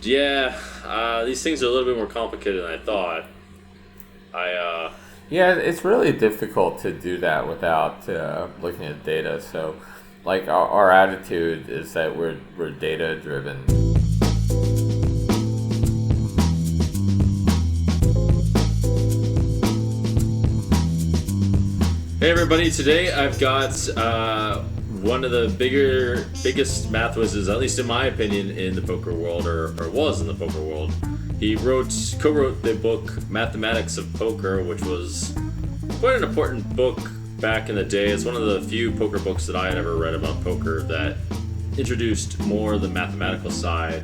Yeah, these things are a little bit more complicated than I thought. I Yeah, it's really difficult to do that without looking at data. So, like our attitude is that we're data driven. Hey everybody! Today I've got one of the biggest math whizzes, at least in my opinion, in the poker world, or was in the poker world. He co-wrote the book Mathematics of Poker, which was quite an important book back in the day. It's one of the few poker books that I had ever read about poker that introduced more of the mathematical side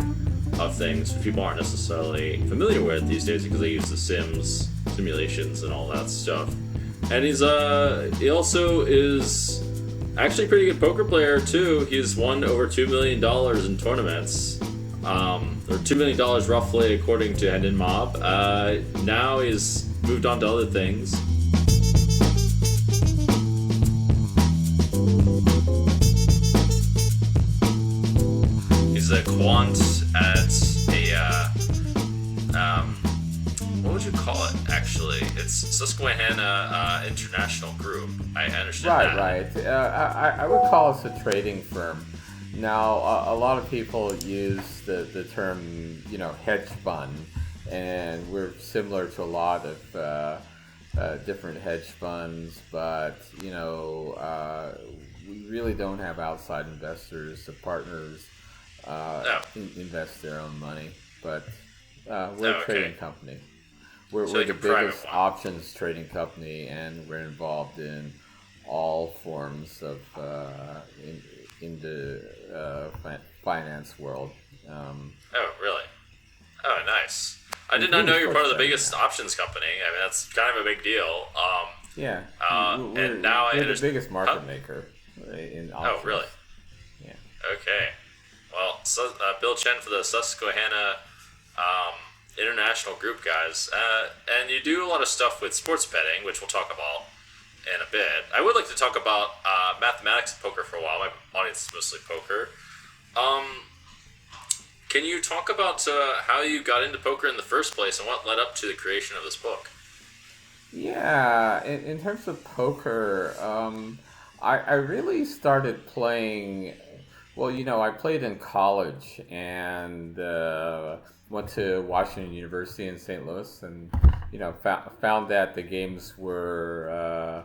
of things, which people aren't necessarily familiar with these days because they use the simulations and all that stuff. And he also is actually a pretty good poker player too. He's won over $2 million in tournaments, or $2 million roughly according to Hendon Mob. Now he's moved on to other things. He's a quant at what would you call it, actually? It's Susquehanna International Group. I understand that. Right. I would call us a trading firm. Now, a lot of people use the term, hedge fund, and we're similar to a lot of different hedge funds, but, we really don't have outside investors. The partners invest their own money, but we're a trading company. We're the biggest options trading company, and we're involved in all forms of in the finance world. Oh, really? Oh, nice. I did not know you were part of the biggest options company. I mean, that's kind of a big deal. Yeah. And now we're the biggest market maker in options. Oh, really? Yeah. Okay. Well, so, Bill Chen for the Susquehanna International Group, guys. And you do a lot of stuff with sports betting, which we'll talk about in a bit. I would like to talk about mathematics of poker for a while. My audience is mostly poker. Can you talk about how you got into poker in the first place and what led up to the creation of this book? Yeah, in terms of poker, I really started playing. Well, I played in college and went to Washington University in St. Louis, and found that the games were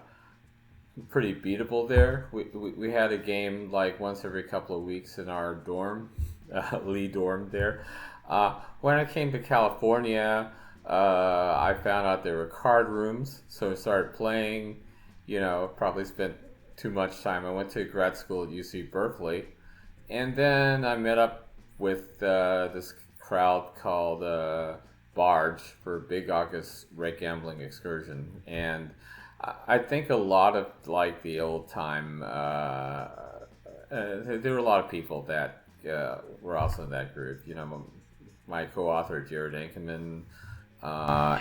pretty beatable there. We had a game like once every couple of weeks in our dorm, Lee dorm there. When I came to California, I found out there were card rooms, so I started playing. Probably spent too much time. I went to grad school at UC Berkeley. And then I met up with this crowd called Barge for Big August Rake Gambling Excursion. And I think a lot of like the old time, there were a lot of people that were also in that group. My co-author Jerrod Ankenman,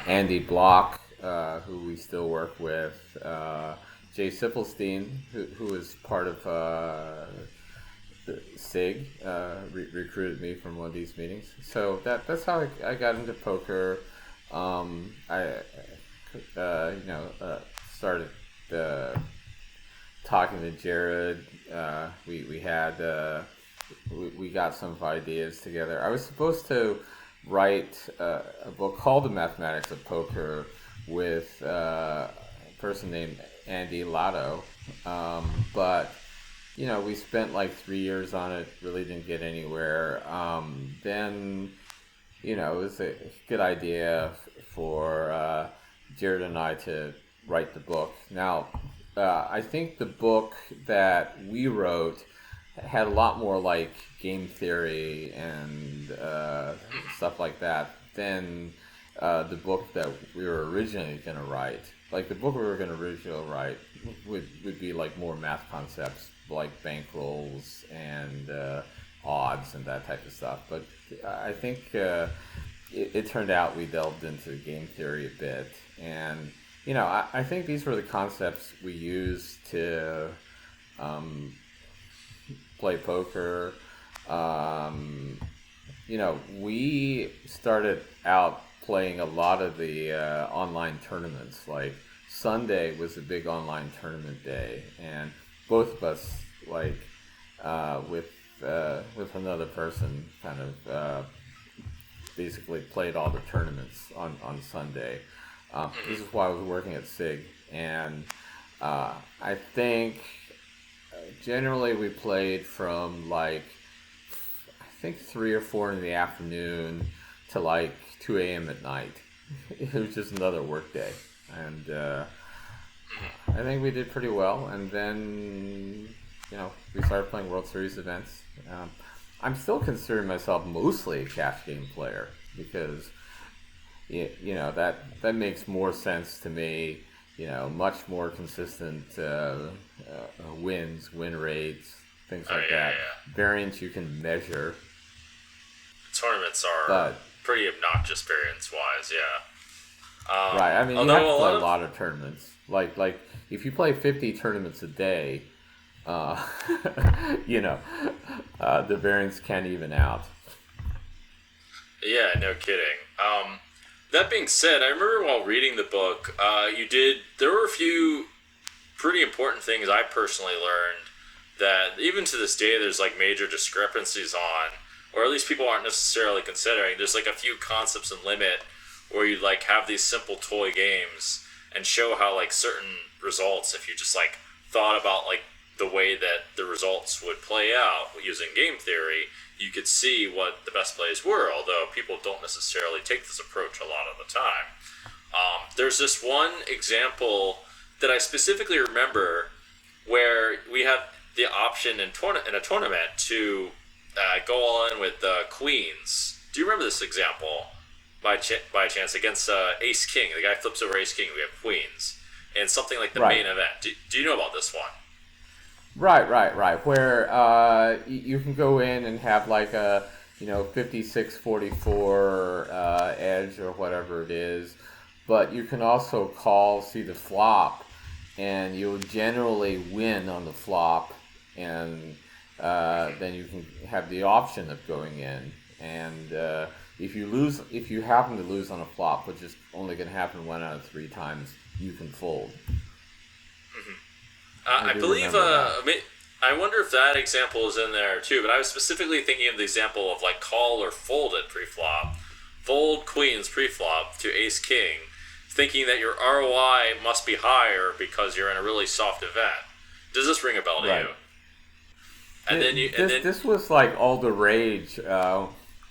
Andy Block, who we still work with, Jay Sippelstein, who was part of SIG, recruited me from one of these meetings. So that's how I got into poker. I started talking to Jerrod. We got some ideas together. I was supposed to write a book called The Mathematics of Poker with a person named Andy Lotto, but we spent like 3 years on it, really didn't get anywhere. Then, it was a good idea for Jerrod and I to write the book. Now, I think the book that we wrote had a lot more like game theory and stuff like that than the book that we were originally going to write. Like the book we were going to originally write would be like more math concepts, like bankrolls and odds and that type of stuff. But I think it turned out we delved into game theory a bit. And, I think these were the concepts we used to play poker. we started out playing a lot of the online tournaments. Like Sunday was a big online tournament day, and both of us, like with another person, kind of basically played all the tournaments on Sunday. This is why I was working at SIG, and I think generally we played from like I think 3 or 4 in the afternoon to like 2 a.m. at night. It was just another work day, and I think we did pretty well. And then we started playing World Series events. I'm still considering myself mostly a cash game player because that makes more sense to me. Much more consistent win rates, things like that. Yeah. Variance you can measure. Tournaments are pretty obnoxious variance-wise, yeah. Right, I mean, you have to play a lot of tournaments. Like if you play 50 tournaments a day, the variance can't even out. Yeah, no kidding. That being said, I remember while reading the book, there were a few pretty important things I personally learned that even to this day there's like major discrepancies on, or at least people aren't necessarily considering. There's like a few concepts in Limit where you like have these simple toy games and show how like certain results, if you just like thought about like the way that the results would play out using game theory, you could see what the best plays were, although people don't necessarily take this approach a lot of the time. There's this one example that I specifically remember where we had the option in a tournament to go all in with queens. Do you remember this example by chance against Ace King? The guy flips over Ace King, we have queens. And something like the main event. Do you know about this one? Right. Where you can go in and have like a 56-44 edge or whatever it is, but you can also see the flop, and you'll generally win on the flop, and then you can have the option of going in. And if you happen to lose on a flop, which is only going to happen 1 out of 3 times, you can fold. I believe, I wonder if that example is in there too, but I was specifically thinking of the example of like call or fold at pre-flop. Fold queens pre-flop to Ace King, thinking that your ROI must be higher because you're in a really soft event. Does this ring a bell to you? And this was like all the rage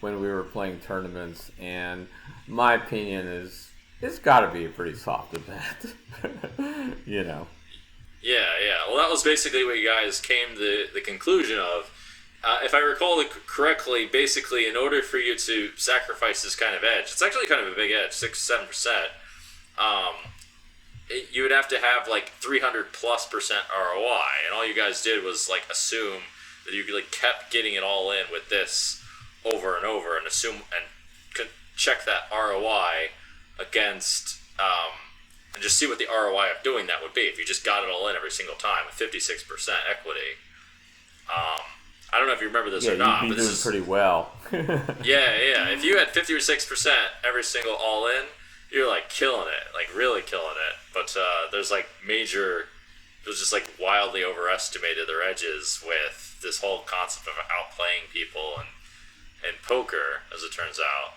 when we were playing tournaments, and my opinion is it's got to be a pretty soft event. Yeah. Well, that was basically what you guys came to the conclusion of. If I recall it correctly, basically, in order for you to sacrifice this kind of edge, it's actually kind of a big edge, 6-7%. You would have to have like 300+% ROI, and all you guys did was like assume that you like kept getting it all in with this over and over, and assume and check that ROI against. And just see what the ROI of doing that would be if you just got it all in every single time with 56% equity. I don't know if you remember this or not, but this is pretty well. Yeah. If you had 56% every single all in, you're like killing it, like really killing it. But there's like it was just like wildly overestimated their edges with this whole concept of outplaying people and poker, as it turns out.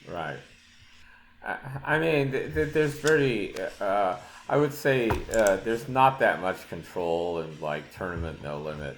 Right. I mean, there's very, I would say there's not that much control in like tournament no limit.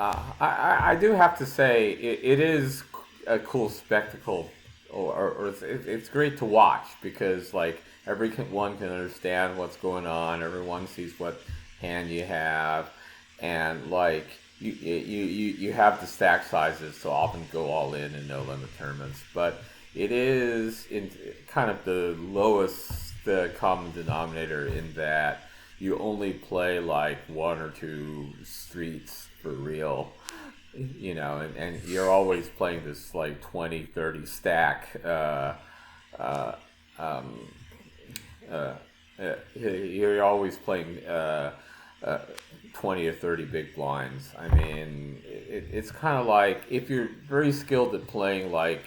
I do have to say it is a cool spectacle, or it's great to watch because like everyone can understand what's going on. Everyone sees what hand you have, and like you have the stack sizes to often go all in no limit tournaments, but it is in kind of the lowest common denominator in that you only play like 1 or 2 streets for real, and you're always playing this like 20-30 stack. You're always playing 20 or 30 big blinds. I mean, it's kind of like if you're very skilled at playing, like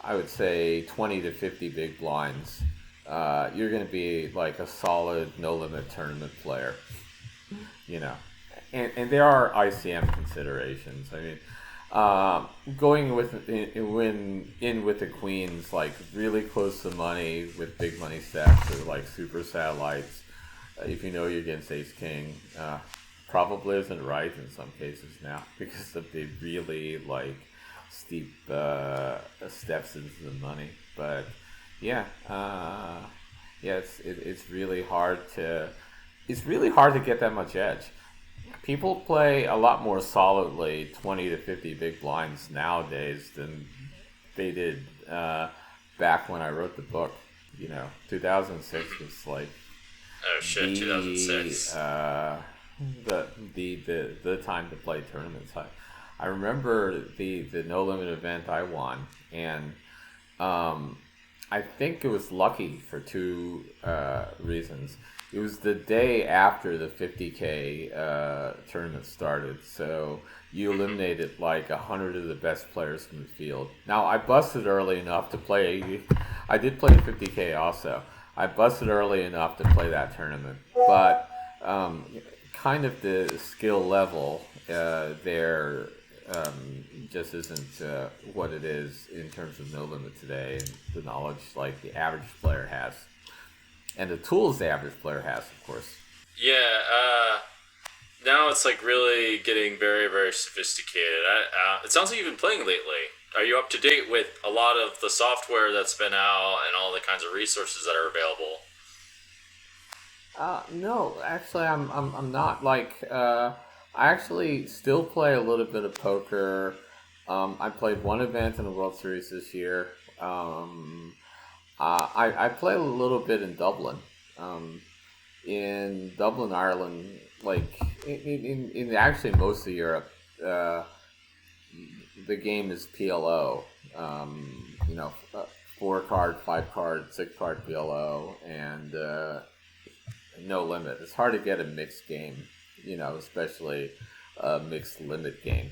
I would say 20 to 50 big blinds, you're going to be like a solid no limit tournament player, you know. And there are ICM considerations. I mean, going with with the queens, like really close to money with big money stacks or like super satellites. If you know you're against ace king, probably isn't right in some cases now because of the really like steep steps into the money. But yeah, it's really hard to get that much edge. People play a lot more solidly 20 to 50 big blinds nowadays than they did back when I wrote the book. 2006 was like 2006. The time to play tournaments. I remember the no limit event I won, and I think it was lucky for two reasons. It was the day after the 50K tournament started, so you eliminated like 100 of the best players from the field. Now, I busted early enough to play. I did play 50K also. I busted early enough to play that tournament, but kind of the skill level there just isn't what it is in terms of no limit today, and the knowledge like the average player has. And the tools the average player has, of course. Yeah, now it's like really getting very, very sophisticated. It sounds like you've been playing lately. Are you up to date with a lot of the software that's been out and all the kinds of resources that are available? No, actually, I'm not. Like, I actually still play a little bit of poker. I played one event in the World Series this year. I play a little bit in Dublin. In Dublin, Ireland, like in actually most of Europe, the game is PLO. 4-card, 5-card, 6-card PLO, and no limit. It's hard to get a mixed game, especially a mixed limit game.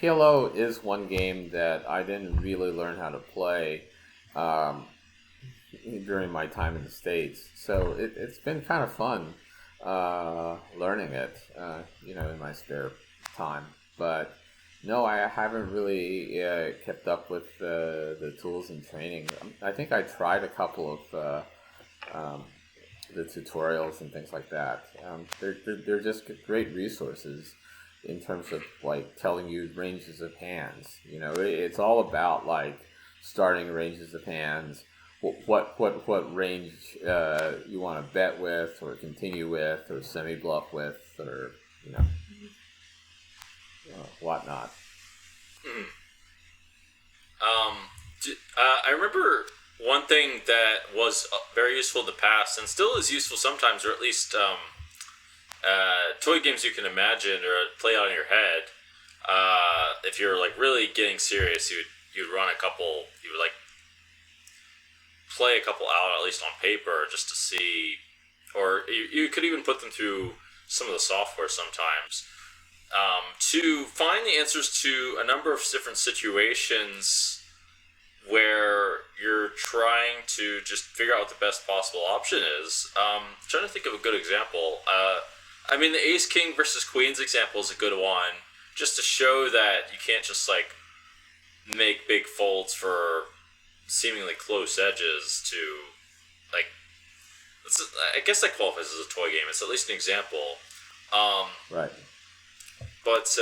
PLO is one game that I didn't really learn how to play during my time in the States. So it's been kind of fun learning it, in my spare time. But no, I haven't really kept up with the tools and training. I think I tried a couple of the tutorials and things like that. They're just great resources in terms of like telling you ranges of hands. It's all about like starting ranges of hands, what range you want to bet with or continue with or semi bluff with or whatnot. I remember one thing that was very useful in the past and still is useful sometimes, or at least toy games you can imagine or play out in your head. If you're like really getting serious, you'd run a couple. You would like play a couple out at least on paper just to see, or you could even put them through some of the software sometimes to find the answers to a number of different situations where you're trying to just figure out what the best possible option is. Trying to think of a good example. The ace king versus queens example is a good one, just to show that you can't just like make big folds for seemingly close edges to like. I guess that qualifies as a toy game. It's at least an example. Right. But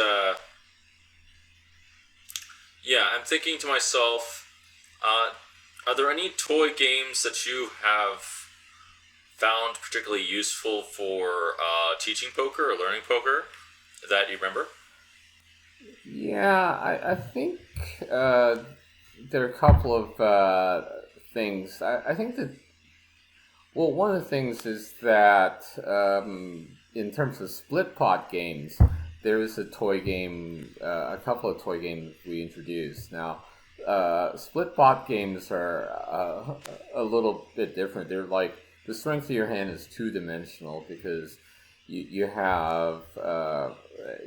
I'm thinking to myself, are there any toy games that you have found particularly useful for teaching poker or learning poker that you remember? Yeah, I think there are a couple of things. I think that, well, one of the things is that in terms of split pot games, there is a toy game, a couple of toy games we introduced. Now, split pot games are a little bit different. They're like the strength of your hand is two-dimensional because you have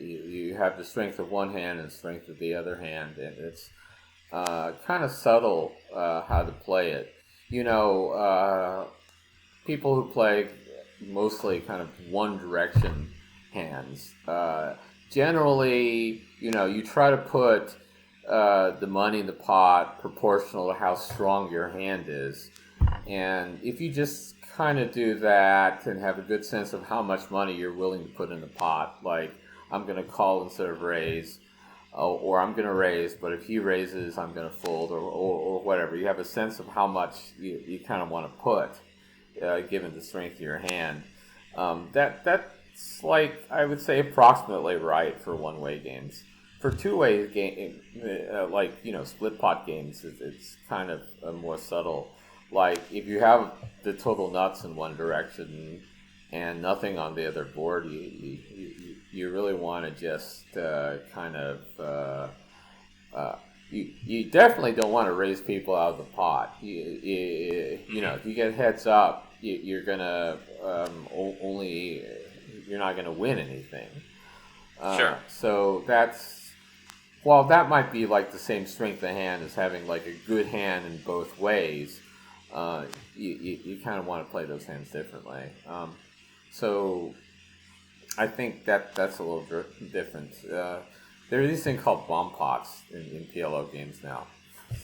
you have the strength of one hand and strength of the other hand, and it's kind of subtle how to play it. People who play mostly kind of one direction hands. Generally, you try to put the money in the pot proportional to how strong your hand is. And if you just kind of do that and have a good sense of how much money you're willing to put in the pot, like I'm going to call instead of raise, or I'm going to raise, but if he raises, I'm going to fold, or whatever. You have a sense of how much you kind of want to put, given the strength of your hand. That's like, I would say, approximately right for one-way games. For two-way game, split pot games, it's kind of more subtle. Like if you have the total nuts in one direction and nothing on the other board, you really want to just you definitely don't want to raise people out of the pot. If you get heads up, you're gonna you're not gonna win anything. Sure. So while that might be like the same strength of hand as having like a good hand in both ways, you kind of want to play those hands differently. So I think that's a little different. There are these things called bomb pots in PLO games now.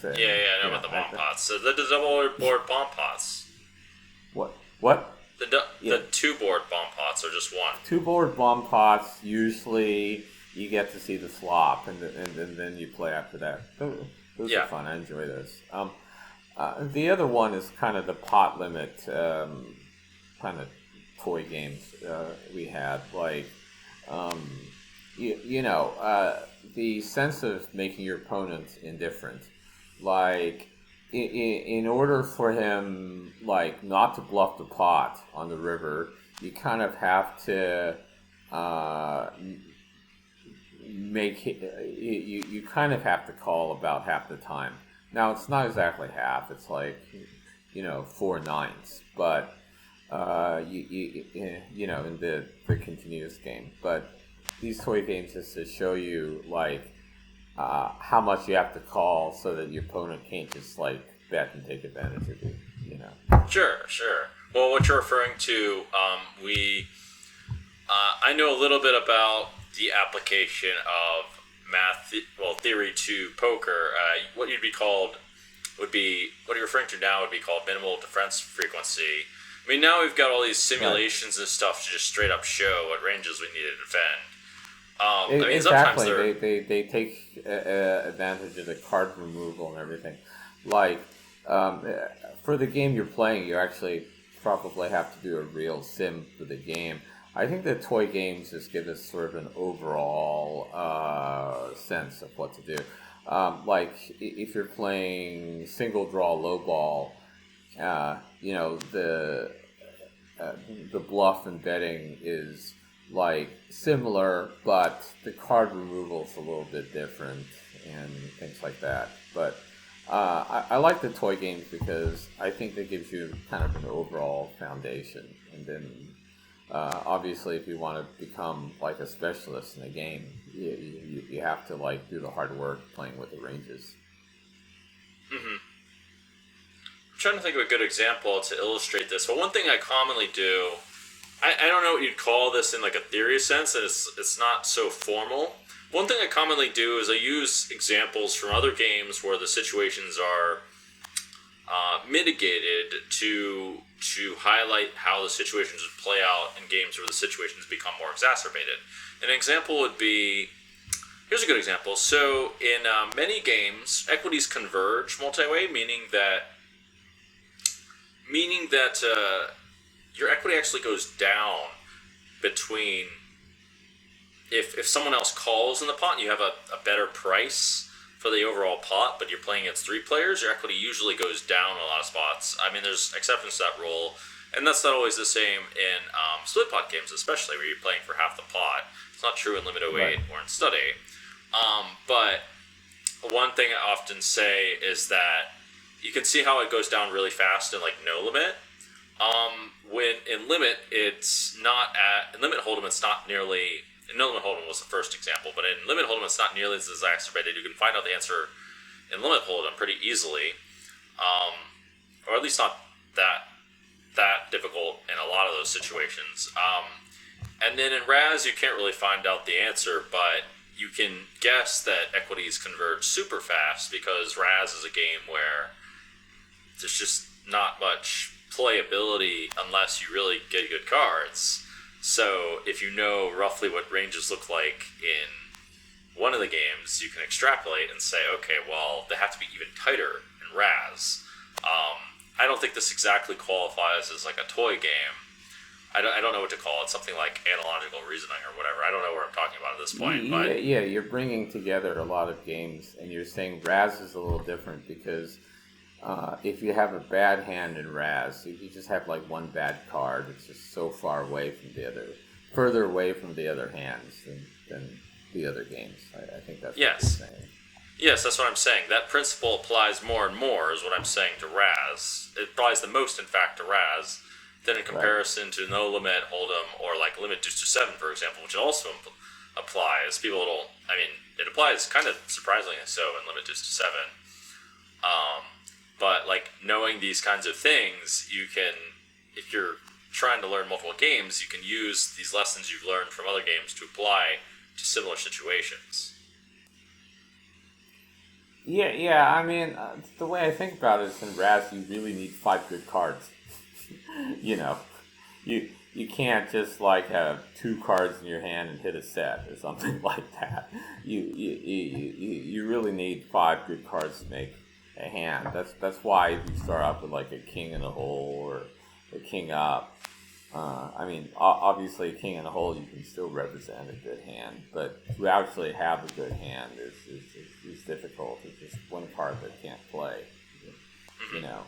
So, I know about the bomb pots. So the double board bomb pots. What? The two board bomb pots are just one. Two board bomb pots, usually you get to see the flop, and then you play after that. Those are fun. I enjoy those. The other one is kind of the pot limit kind of toy games we had. Like, the sense of making your opponent indifferent. Like, in order for him, like, not to bluff the pot on the river, you kind of have to you kind of have to call about half the time. Now, it's not exactly half. It's like, 4 nines, but in the continuous game. But these toy games is to show you like how much you have to call so that your opponent can't just like bet and take advantage of you. Sure. Well, what you're referring to, I know a little bit about the application of theory to poker. What you're referring to now would be called minimal defense frequency. I mean, now we've got all these simulations and stuff to just straight up show what ranges we need to defend. Exactly. They take advantage of the card removal and everything. Like, for the game you're playing, you actually probably have to do a real sim for the game. I think the toy games just give us sort of an overall sense of what to do. Like, if you're playing single draw low ball, the bluff and betting is like similar, but the card removal is a little bit different and things like that. But I like the toy games because I think that gives you kind of an overall foundation, and then obviously if you want to become like a specialist in a game, you have to like do the hard work playing with the ranges. Mm-hmm. I'm trying to think of a good example to illustrate this. But one thing I commonly do, I don't know what you'd call this in like a theory sense, and it's not so formal. One thing I commonly do is I use examples from other games where the situations are mitigated to highlight how the situations would play out in games where the situations become more exacerbated. An example would be, here's a good example. So in many games, equities converge multi-way, meaning that your equity actually goes down between if someone else calls in the pot and you have a better price for the overall pot, but you're playing against 3 players, your equity usually goes down in a lot of spots. I mean, there's exceptions to that rule, and that's not always the same in split pot games, especially where you're playing for half the pot. It's not true in Limit 08 or in Study. But one thing I often say is that you can see how it goes down really fast in like no limit. When in limit, it's not at in limit hold'em. It's not nearly. No limit hold'em was the first example, but in limit hold'em, it's not nearly as exacerbated. You can find out the answer in limit hold'em pretty easily, or at least not that difficult in a lot of those situations. And then in Raz, you can't really find out the answer, but you can guess that equities converge super fast because Raz is a game where there's just not much playability unless you really get good cards. So if you know roughly what ranges look like in one of the games, you can extrapolate and say, okay, well, they have to be even tighter in Raz. I don't think this exactly qualifies as like a toy game. I don't know what to call it. Something like analogical reasoning or whatever. I don't know what I'm talking about at this point. But yeah, you're bringing together a lot of games, and you're saying Raz is a little different because if you have a bad hand in Raz, if you just have like one bad card, it's just so far away from further away from the other hands than the other games. I think that's what you're saying. Yes, that's what I'm saying. That principle applies more and more is what I'm saying to Raz. It applies the most, in fact, to Raz than in comparison to no limit hold'em or like limit deuce to 7, for example, which also applies. It applies kind of surprisingly so in limit deuce to 7. But like knowing these kinds of things, you can, if you're trying to learn multiple games, you can use these lessons you've learned from other games to apply to similar situations. Yeah. I mean, the way I think about it is in Raz, you really need 5 good cards. You know, you can't just like have 2 cards in your hand and hit a set or something like that. You really need 5 good cards to make a hand. That's why you start off with like a king in a hole or a king up. Obviously, a king in a hole you can still represent a good hand, but to actually have a good hand is difficult. It's just one card that can't play. You know.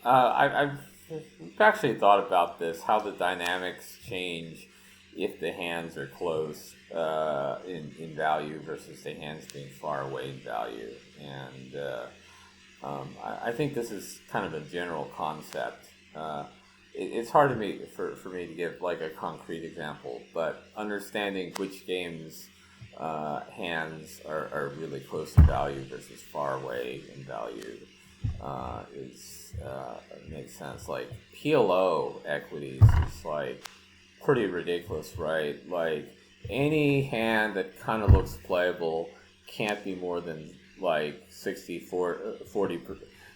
I've actually thought about this, how the dynamics change if the hands are close in value versus the hands being far away in value. And I think this is kind of a general concept. It's hard for me to give like a concrete example, but understanding which games hands are really close in value versus far away in value makes sense. Like PLO equities is like pretty ridiculous, right? Like any hand that kind of looks playable can't be more than like 40,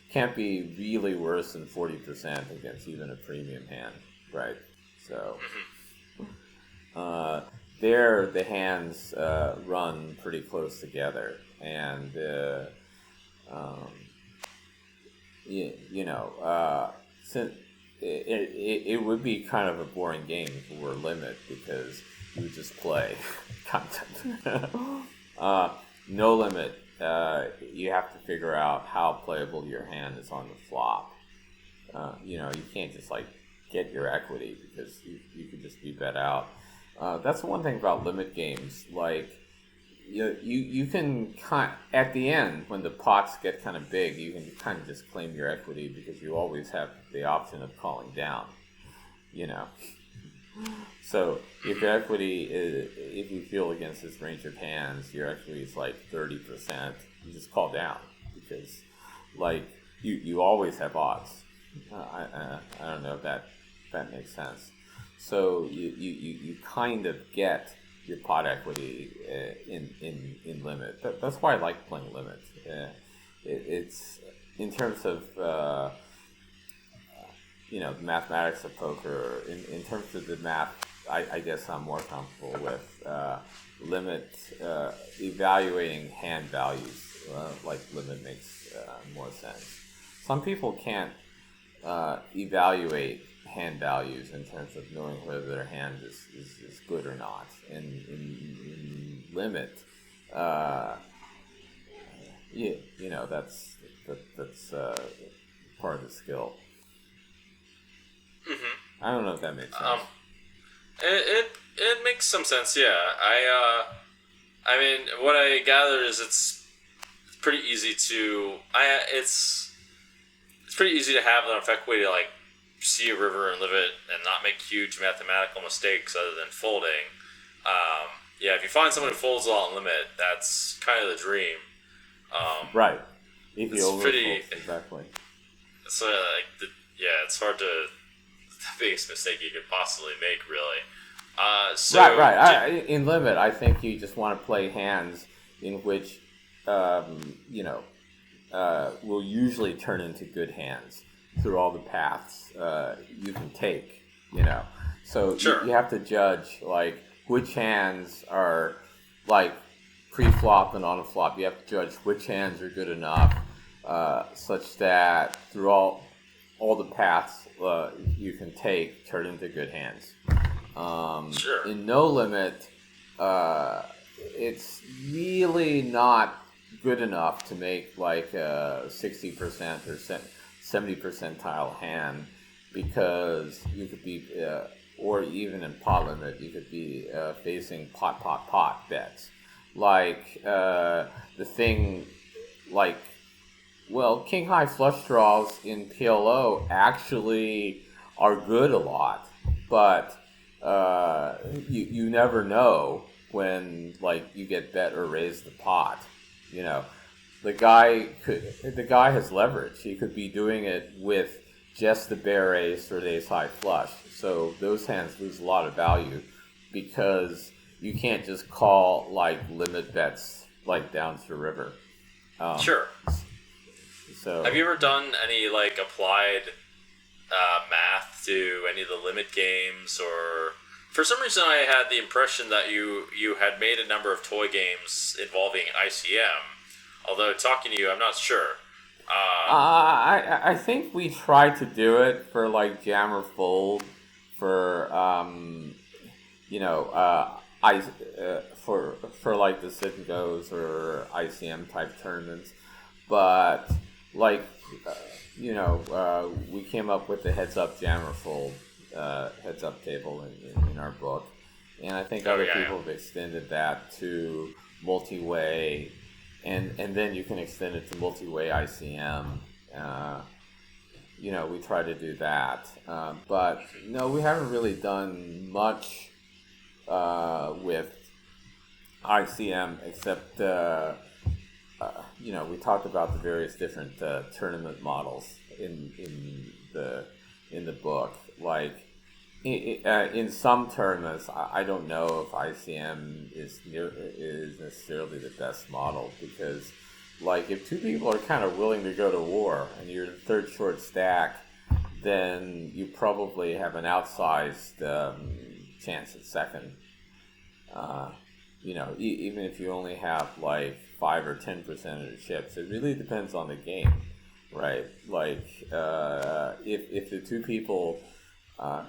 can't be really worse than 40% against even a premium hand, right? So there the hands run pretty close together, and since it would be kind of a boring game if it were limit because you would just play content. No limit, you have to figure out how playable your hand is on the flop. You can't just like get your equity because you could just be bet out. That's one thing about limit games. Like you can at the end when the pots get kind of big, you can kind of just claim your equity because you always have the option of calling down. So if your equity if you feel against this range of hands, your equity is like 30%, you just call down because like you always have odds. I don't know if that makes sense. So you kind of get your pot equity in limit. That's why I like playing limit. It's in terms of the mathematics of poker. In terms of the math, I guess I'm more comfortable with limit evaluating hand values. Like limit makes more sense. Some people can't evaluate hand values in terms of knowing whether their hand is good or not. In limit, that's part of the skill. Mm-hmm. I don't know if that makes sense. It makes some sense. Yeah, I mean, what I gather is it's pretty easy to it's pretty easy to have an effective way to like see a river and live it and not make huge mathematical mistakes other than folding. Yeah, if you find someone who folds a lot and limit, that's kind of the dream. Right. If you It's overfold, pretty. exactly. So yeah, it's hard to the biggest mistake you could possibly make, really. So Right. In limit, I think you just want to play hands in which, will usually turn into good hands through all the paths you can take. So Sure. you have to judge like which hands are like pre-flop and on a flop. You have to judge which hands are good enough such that through all the paths you can take turn into good hands. Sure. In no limit, it's really not good enough to make like a 60% or 70 percentile hand, because you could be, or even in pot limit, you could be facing pot bets. Like the thing, like, well, king high flush draws in PLO actually are good a lot, but you never know when like you get bet or raise the pot. The guy has leverage. He could be doing it with just the bare ace or the ace high flush. So those hands lose a lot of value because you can't just call like limit bets like down to the river. Sure. So Have you ever done any like applied math to any of the limit games, or for some reason I had the impression that you had made a number of toy games involving ICM. Although talking to you, I'm not sure. I think we tried to do it for like Jam or Fold for for like the sit and goes or ICM type tournaments, but like we came up with the heads up Jam or Fold heads up table in our book, and I think other people have extended that to multi-way. And then you can extend it to multi-way ICM. We try to do that. But no, we haven't really done much with ICM except, we talked about the various different tournament models in the book. Like, in some tournaments, I don't know if ICM is necessarily the best model, because, like, if two people are kind of willing to go to war and you're the third short stack, then you probably have an outsized chance at second. Even if you only have like 5 or 10% of the chips, it really depends on the game, right? Like, if the two people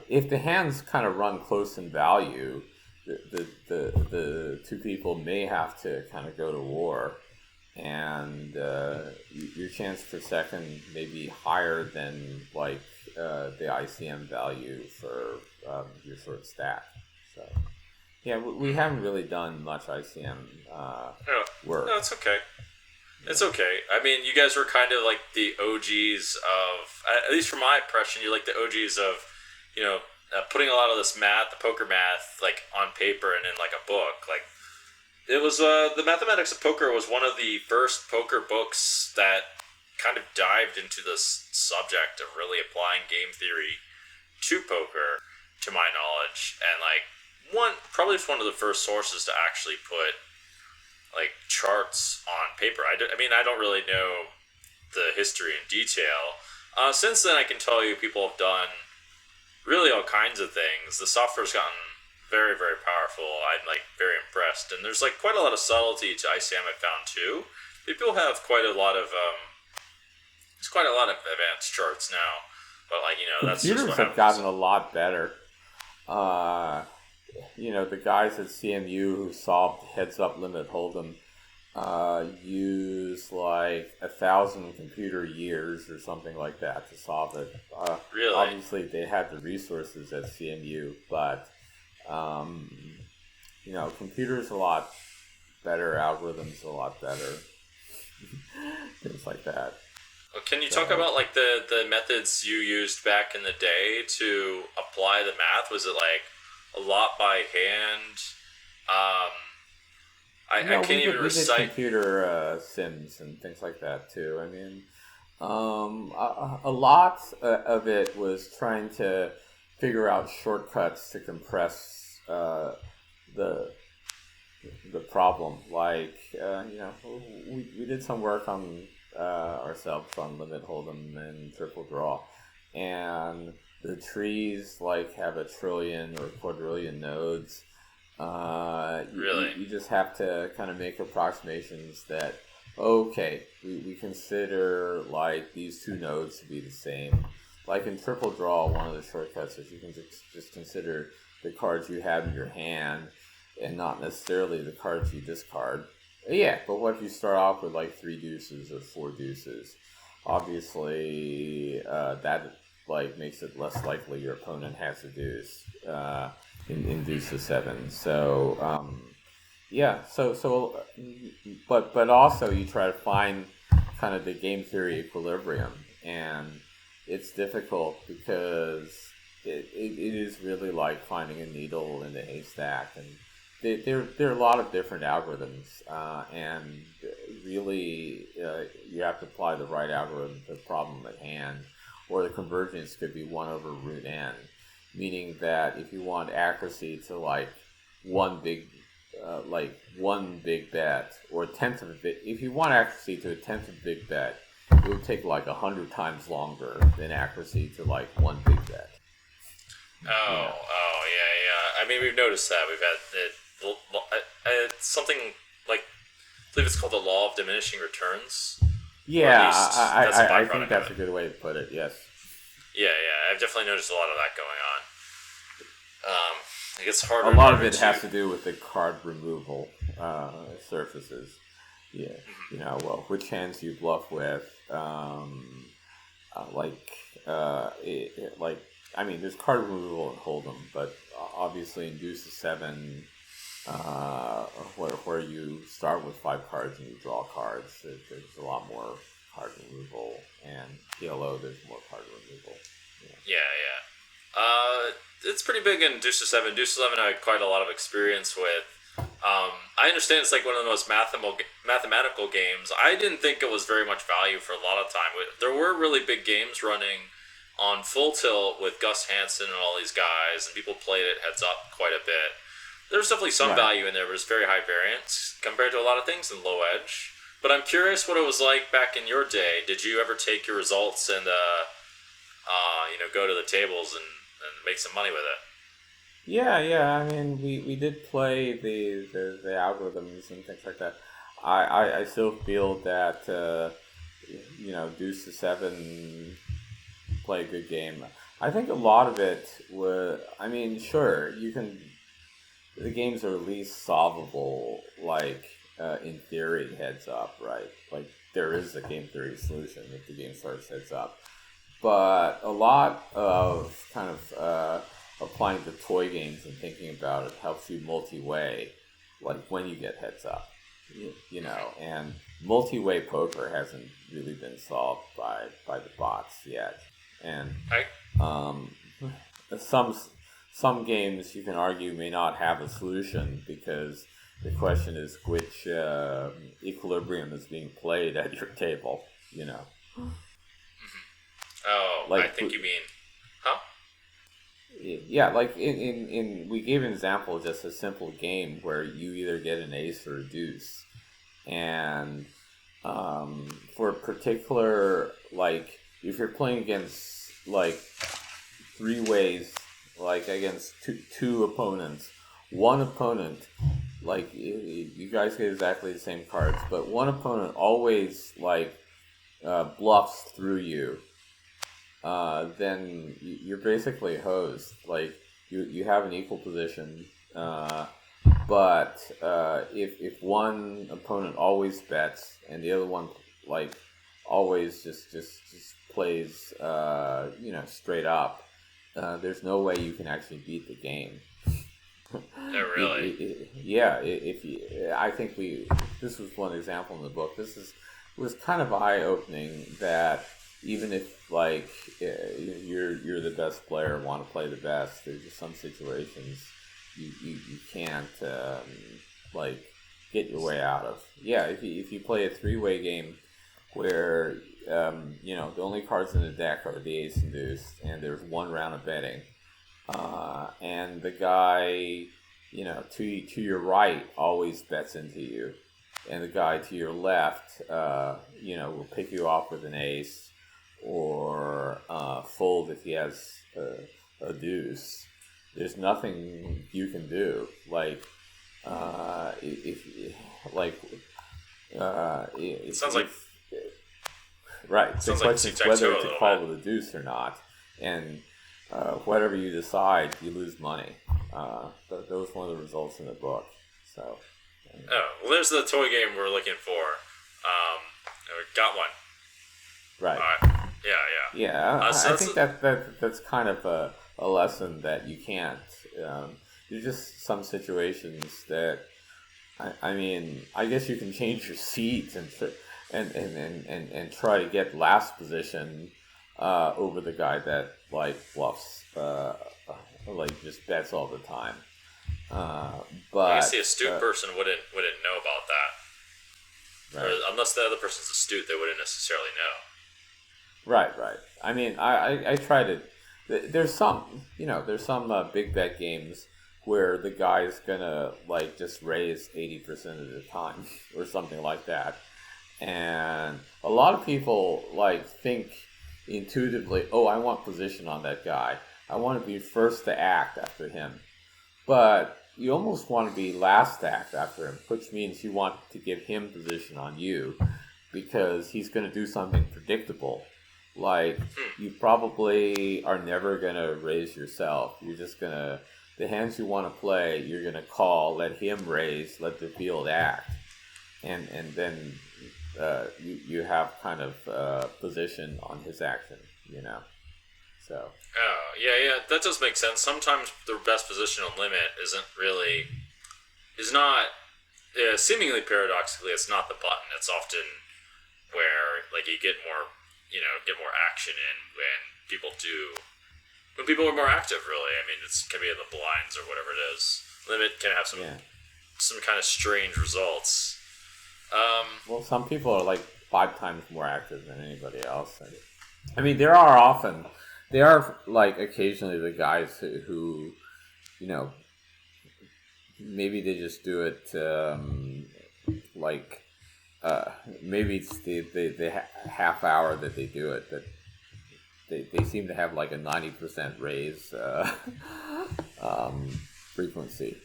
if the hands kind of run close in value, the two people may have to kind of go to war, and your chance for second may be higher than like the ICM value for your short stack. So yeah, we haven't really done much ICM work. No, it's okay. It's okay. I mean, you guys were kind of like the OGs of, at least from my impression, you're like the OGs of, putting a lot of this math, the poker math, like on paper and in like a book. Like, it was the Mathematics of Poker was one of the first poker books that kind of dived into this subject of really applying game theory to poker, to my knowledge, and like probably it's one of the first sources to actually put like charts on paper. I don't really know the history in detail. Since then, I can tell you people have done really all kinds of things. The software's gotten very, very powerful. I'm like very impressed, and there's like quite a lot of subtlety to ICM I found too. People have quite a lot of there's quite a lot of advanced charts now, but like that's just what computers have gotten a lot better. The guys at CMU who solved heads up limit hold'em use like 1,000 computer years or something like that to solve it. Really? Obviously, they had the resources at CMU, but computers a lot better algorithms, a lot better. Things like that. Well, can you talk about like the methods you used back in the day to apply the math? Was it like a lot by hand? I can't even we did recite. computer sims and things like that too. I mean, a lot of it was trying to figure out shortcuts to compress the problem. Like we did some work on ourselves on limit hold'em and triple draw, and the trees like have a trillion or quadrillion nodes. Really? You just have to kind of make approximations that, okay, we consider like these two nodes to be the same. Like in triple draw, one of the shortcuts is you can just consider the cards you have in your hand and not necessarily the cards you discard. Yeah, but what if you start off with like 3 deuces or 4 deuces? Obviously, that like makes it less likely your opponent has a deuce. In deuce to 7. So but also you try to find kind of the game theory equilibrium, and it's difficult because it is really like finding a needle in the haystack, and there are a lot of different algorithms, and really you have to apply the right algorithm to the problem at hand, or the convergence could be 1 over root n. Meaning that if you want accuracy to like one big bet, or a tenth of a bit, if you want accuracy to a tenth of a big bet, it would take like 100 times longer than accuracy to like one big bet. Yeah. I mean, we've noticed that we've had something like, I believe it's called the law of diminishing returns. Yeah, I think that's a good way to put it. Yes. Yeah, I've definitely noticed a lot of that going on. It gets harder. A lot of it has to do with the card removal surfaces. Yeah, which hands you bluff with. There's card removal in Hold'em, but obviously in Deuce to 7, where you start with 5 cards and you draw cards, there's a lot more card removal, and PLO there's more card removal. Yeah. It's pretty big in Deuce to 7. Deuce to 11 I had quite a lot of experience with. I understand it's like one of the most mathematical games. I didn't think it was very much value for a lot of time. There were really big games running on full tilt with Gus Hansen and all these guys, and people played it heads up quite a bit. There's definitely some value in there, but it's very high variance compared to a lot of things in low edge. But I'm curious what it was like back in your day. Did you ever take your results and go to the tables and make some money with it? Yeah. I mean, we did play the algorithms and things like that. I still feel that Deuce to 7 play a good game. I think a lot of it was. I mean, sure, you can. The games are at least solvable, like in theory, heads up, right? Like there is a game theory solution if the game starts heads up. But a lot of kind of applying to toy games and thinking about it helps you multi-way, like when you get heads up, and multi-way poker hasn't really been solved by the bots yet. And some games you can argue may not have a solution because the question is which equilibrium is being played at your table, Oh, like, I think you mean, huh? Yeah, like in we gave an example of just a simple game where you either get an ace or a deuce, and for a particular, like if you're playing against like 3 ways, like against two opponents, one opponent, like you guys get exactly the same cards, but one opponent always like bluffs through you. Then you're basically hosed. Like you have an equal position, but if one opponent always bets and the other one like always just plays straight up, there's no way you can actually beat the game. Oh, really? Yeah. If you, I think this was one example in the book. Was kind of eye opening that even if like you're the best player, want to play the best, there's just some situations you can't like get your way out of. Yeah, if you play a three-way game where the only cards in the deck are the ace and deuce, and there's one round of betting, and the guy to your right always bets into you, and the guy to your left will pick you off with an ace or fold if he has a deuce. There's nothing you can do. Like It sounds like right. It The sounds like question is whether tic-tac-toe to a call little bit. with a deuce or not, and whatever you decide, you lose money. That was one of the results in the book. So. Oh, well, there's the toy game we're looking for. Got one. Right. Yeah. Yeah, So I think that's kind of a lesson that you can't. There's just some situations that, I mean, I guess you can change your seat and try to get last position over the guy that like bluffs, like just bets all the time. But I guess the astute person wouldn't know about that. right. Or unless the other person's astute, they wouldn't necessarily know. Right. I mean, I try to. There's some big bet games where the guy's gonna like just raise 80% of the time or something like that, and a lot of people like think intuitively, oh, I want position on that guy. I want to be first to act after him, but you almost want to be last to act after him, which means you want to give him position on you because he's going to do something predictable. Like, you probably are never going to raise yourself. You're just going to, the hands you want to play, you're going to call, let him raise, let the field act. And then you have kind of position on his action, So. Oh, yeah, that does make sense. Sometimes the best position on limit is not, seemingly paradoxically, it's not the button. It's often where, like, you get more action in when people are more active, really. I mean, it can be in the blinds or whatever it is. Limit can have some kind of strange results. Well, some people are like 5 times more active than anybody else. I mean, there are like occasionally the guys who maybe they just do it maybe it's the half hour that they do it, that they seem to have like a 90% raise frequency,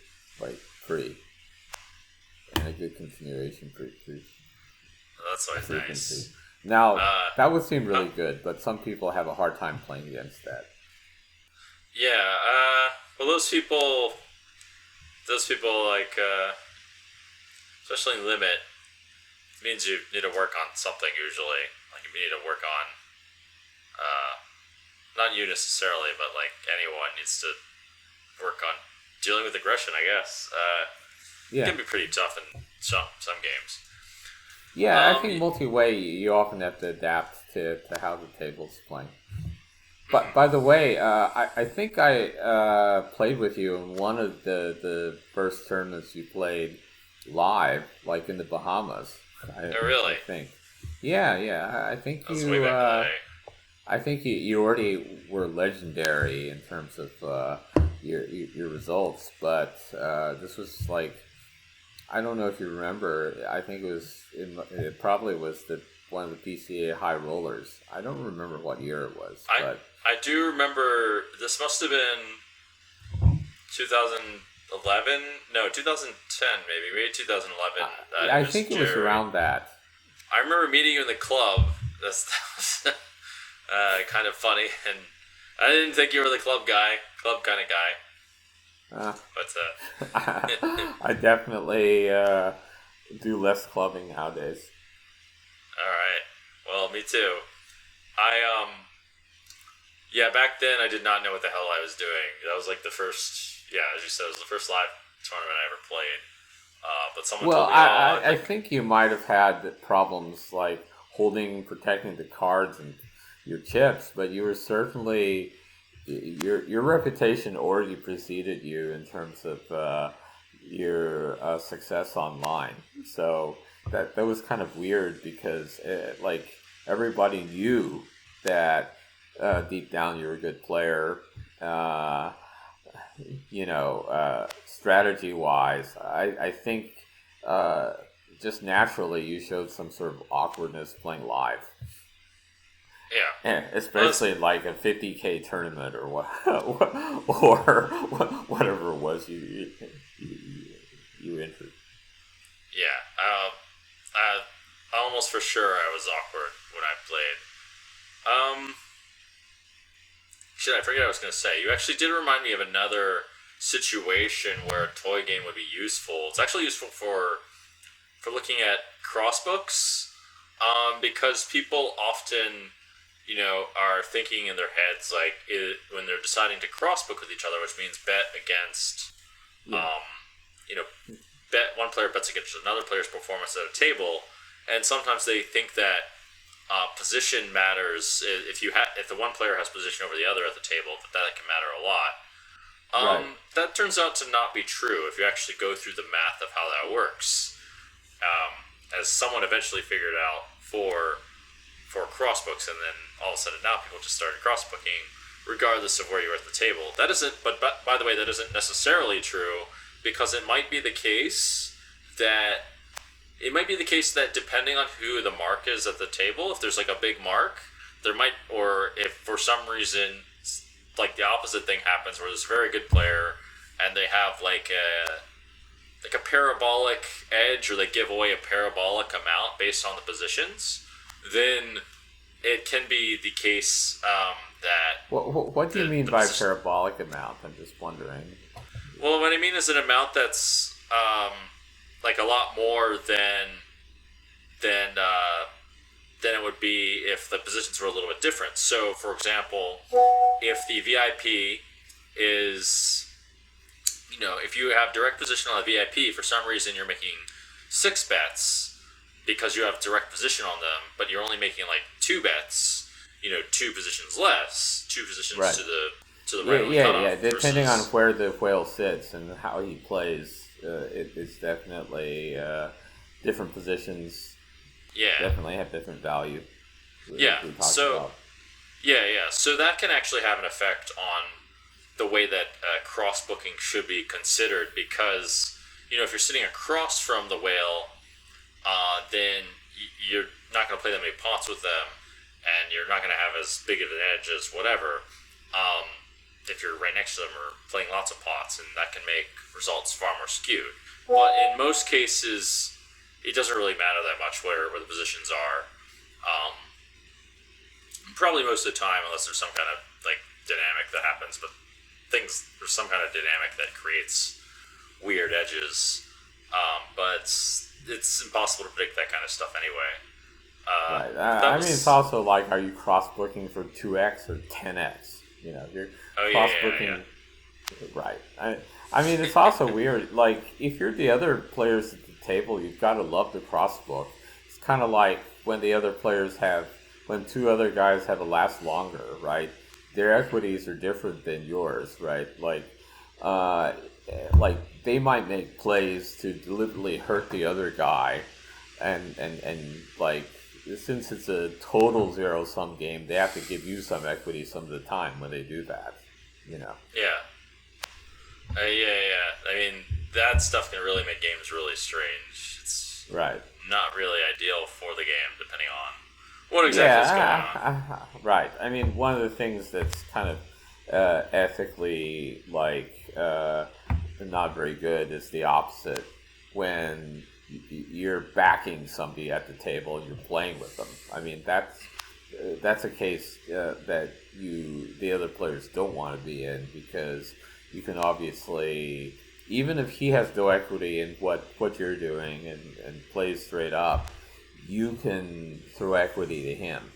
like free, and a good continuation That's always frequency. nice. Now, that would seem really good, but some people have a hard time playing against that. Yeah, well, those people like, especially in limit, it means you need to work on something usually. Like, you need to work on, not you necessarily, but like anyone needs to work on dealing with aggression, I guess. It can be pretty tough in some games. Yeah, I think multi-way, you often have to adapt to how the table's playing. But by the way, I think I played with you in one of the first tournaments you played live, like in the Bahamas. Oh, really? I think. Yeah. I think That's way back in the day. I think you already were legendary in terms of your results, but this was like, I don't know if you remember. I think it probably was one of the PCA high rollers. I don't remember what year it was, but I do remember this must have been 2011. No, 2010 maybe 2011. I think it was around that. I remember meeting you in the club. That was kind of funny, and I didn't think you were the club kind of guy. But I definitely do less clubbing nowadays. All right. Well, me too. Back then I did not know what the hell I was doing. That was like the first yeah, as you said, it was the first live tournament I ever played. But someone Well, told me, I think you might have had problems like protecting the cards and your chips, but you were certainly your reputation already preceded you in terms of your success online. So that was kind of weird because like everybody knew that deep down you were a good player. Strategy wise, I think just naturally you showed some sort of awkwardness playing live. yeah. Yeah, especially in like a 50K tournament or what, or whatever it was you entered. Yeah, I almost for sure I was awkward when I played. Shit, I forget what I was going to say. You actually did remind me of another situation where a toy game would be useful. It's actually useful for looking at crossbooks, because people often, are thinking in their heads like when they're deciding to crossbook with each other, which means bet against, bet one player bets against another player's performance at a table, and sometimes they think that position matters. If the one player has position over the other at the table, that can matter a lot. Right. That turns out to not be true if you actually go through the math of how that works. As someone eventually figured out for crossbooks, and then all of a sudden now people just started crossbooking regardless of where you were at the table. That isn't. But by the way, that isn't necessarily true, because it might be the case that depending on who the mark is at the table, if there's like a big mark, there might, or if for some reason like the opposite thing happens where there's a very good player and they have like a parabolic edge, or they give away a parabolic amount based on the positions, then it can be the case that... What do you mean by parabolic amount? I'm just wondering. Well, what I mean is an amount that's like a lot more than it would be if the positions were a little bit different. So, for example, if the VIP is... if you have direct position on the VIP, for some reason you're making 6 bets because you have direct position on them, but you're only making like 2 bets, 2 positions less, 2 positions right. to the right cutoff. Yeah. Depending on where the whale sits and how he plays, it's definitely different positions. Yeah. Definitely have different value. Yeah. So that can actually have an effect on the way that cross-booking should be considered, because if you're sitting across from the whale, then you're not going to play that many pots with them, and you're not going to have as big of an edge as whatever if you're right next to them or playing lots of pots, and that can make results far more skewed. But in most cases, it doesn't really matter that much where the positions are. Probably most of the time, unless there's some kind of like dynamic that happens, but there's some kind of dynamic that creates weird edges, but it's impossible to predict that kind of stuff anyway. Right. It's also like, are you cross-booking for 2x or 10x? You're cross-booking. Yeah. Right. It's also weird. Like, if you're the other players at the table, you've got to love the cross-book. It's kind of like when when 2 other guys have to last longer, right? Their equities are different than yours, right? Like they might make plays to deliberately hurt the other guy, and like, since it's a total zero-sum game, they have to give you some equity some of the time when they do that, Yeah. That stuff can really make games really strange. It's right. Not really ideal for the game, depending on what exactly is going on. Right. One of the things that's kind of ethically not very good is the opposite. When you're backing somebody at the table and you're playing with them. That's a case that the other players don't want to be in, because you can obviously, even if he has no equity in what you're doing and plays straight up, you can throw equity to him,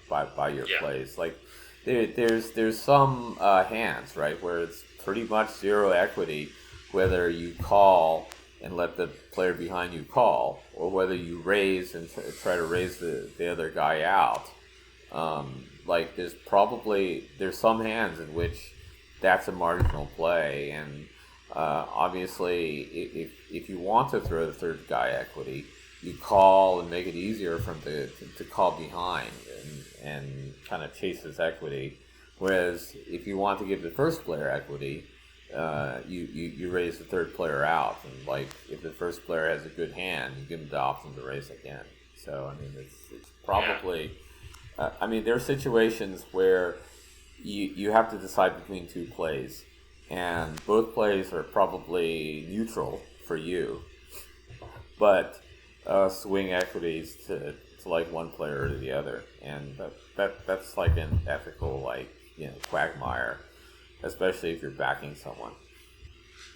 by your plays. Like there's some hands, right, where it's pretty much zero equity, whether you call and let the player behind you call, or whether you raise and try to raise the other guy out. Like there's some hands in which that's a marginal play, and obviously if you want to throw the third guy equity, you call and make it easier for him to call behind and kind of chase his equity. Whereas if you want to give the first player equity, you raise the third player out, and like if the first player has a good hand, you give him the option to raise again. So I mean, it's probably. I mean, there are situations where you have to decide between two plays, and both plays are probably neutral for you, but swing equities to like one player or to the other, and that's like an ethical quagmire, especially if you're backing someone.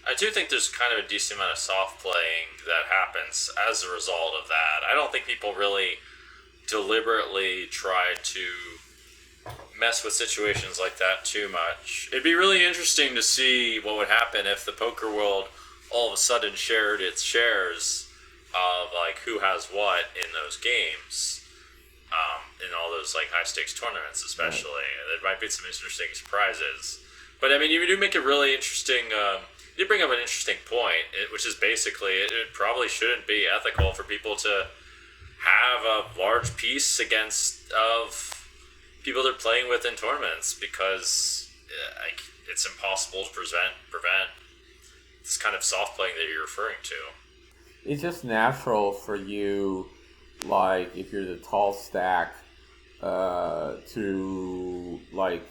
I do think there's kind of a decent amount of soft playing that happens as a result of that. I don't think people really deliberately try to mess with situations like that too much. It'd be really interesting to see what would happen if the poker world all of a sudden shared its shares of like who has what in those games, in all those like high stakes tournaments especially. Right. There might be some interesting surprises. But I mean, you do make a really interesting. You bring up an interesting point, which is basically it probably shouldn't be ethical for people to have a large piece of people they're playing with in tournaments, because it's impossible to prevent this kind of soft playing that you're referring to. It's just natural for you, like if you're the tall stack, to like.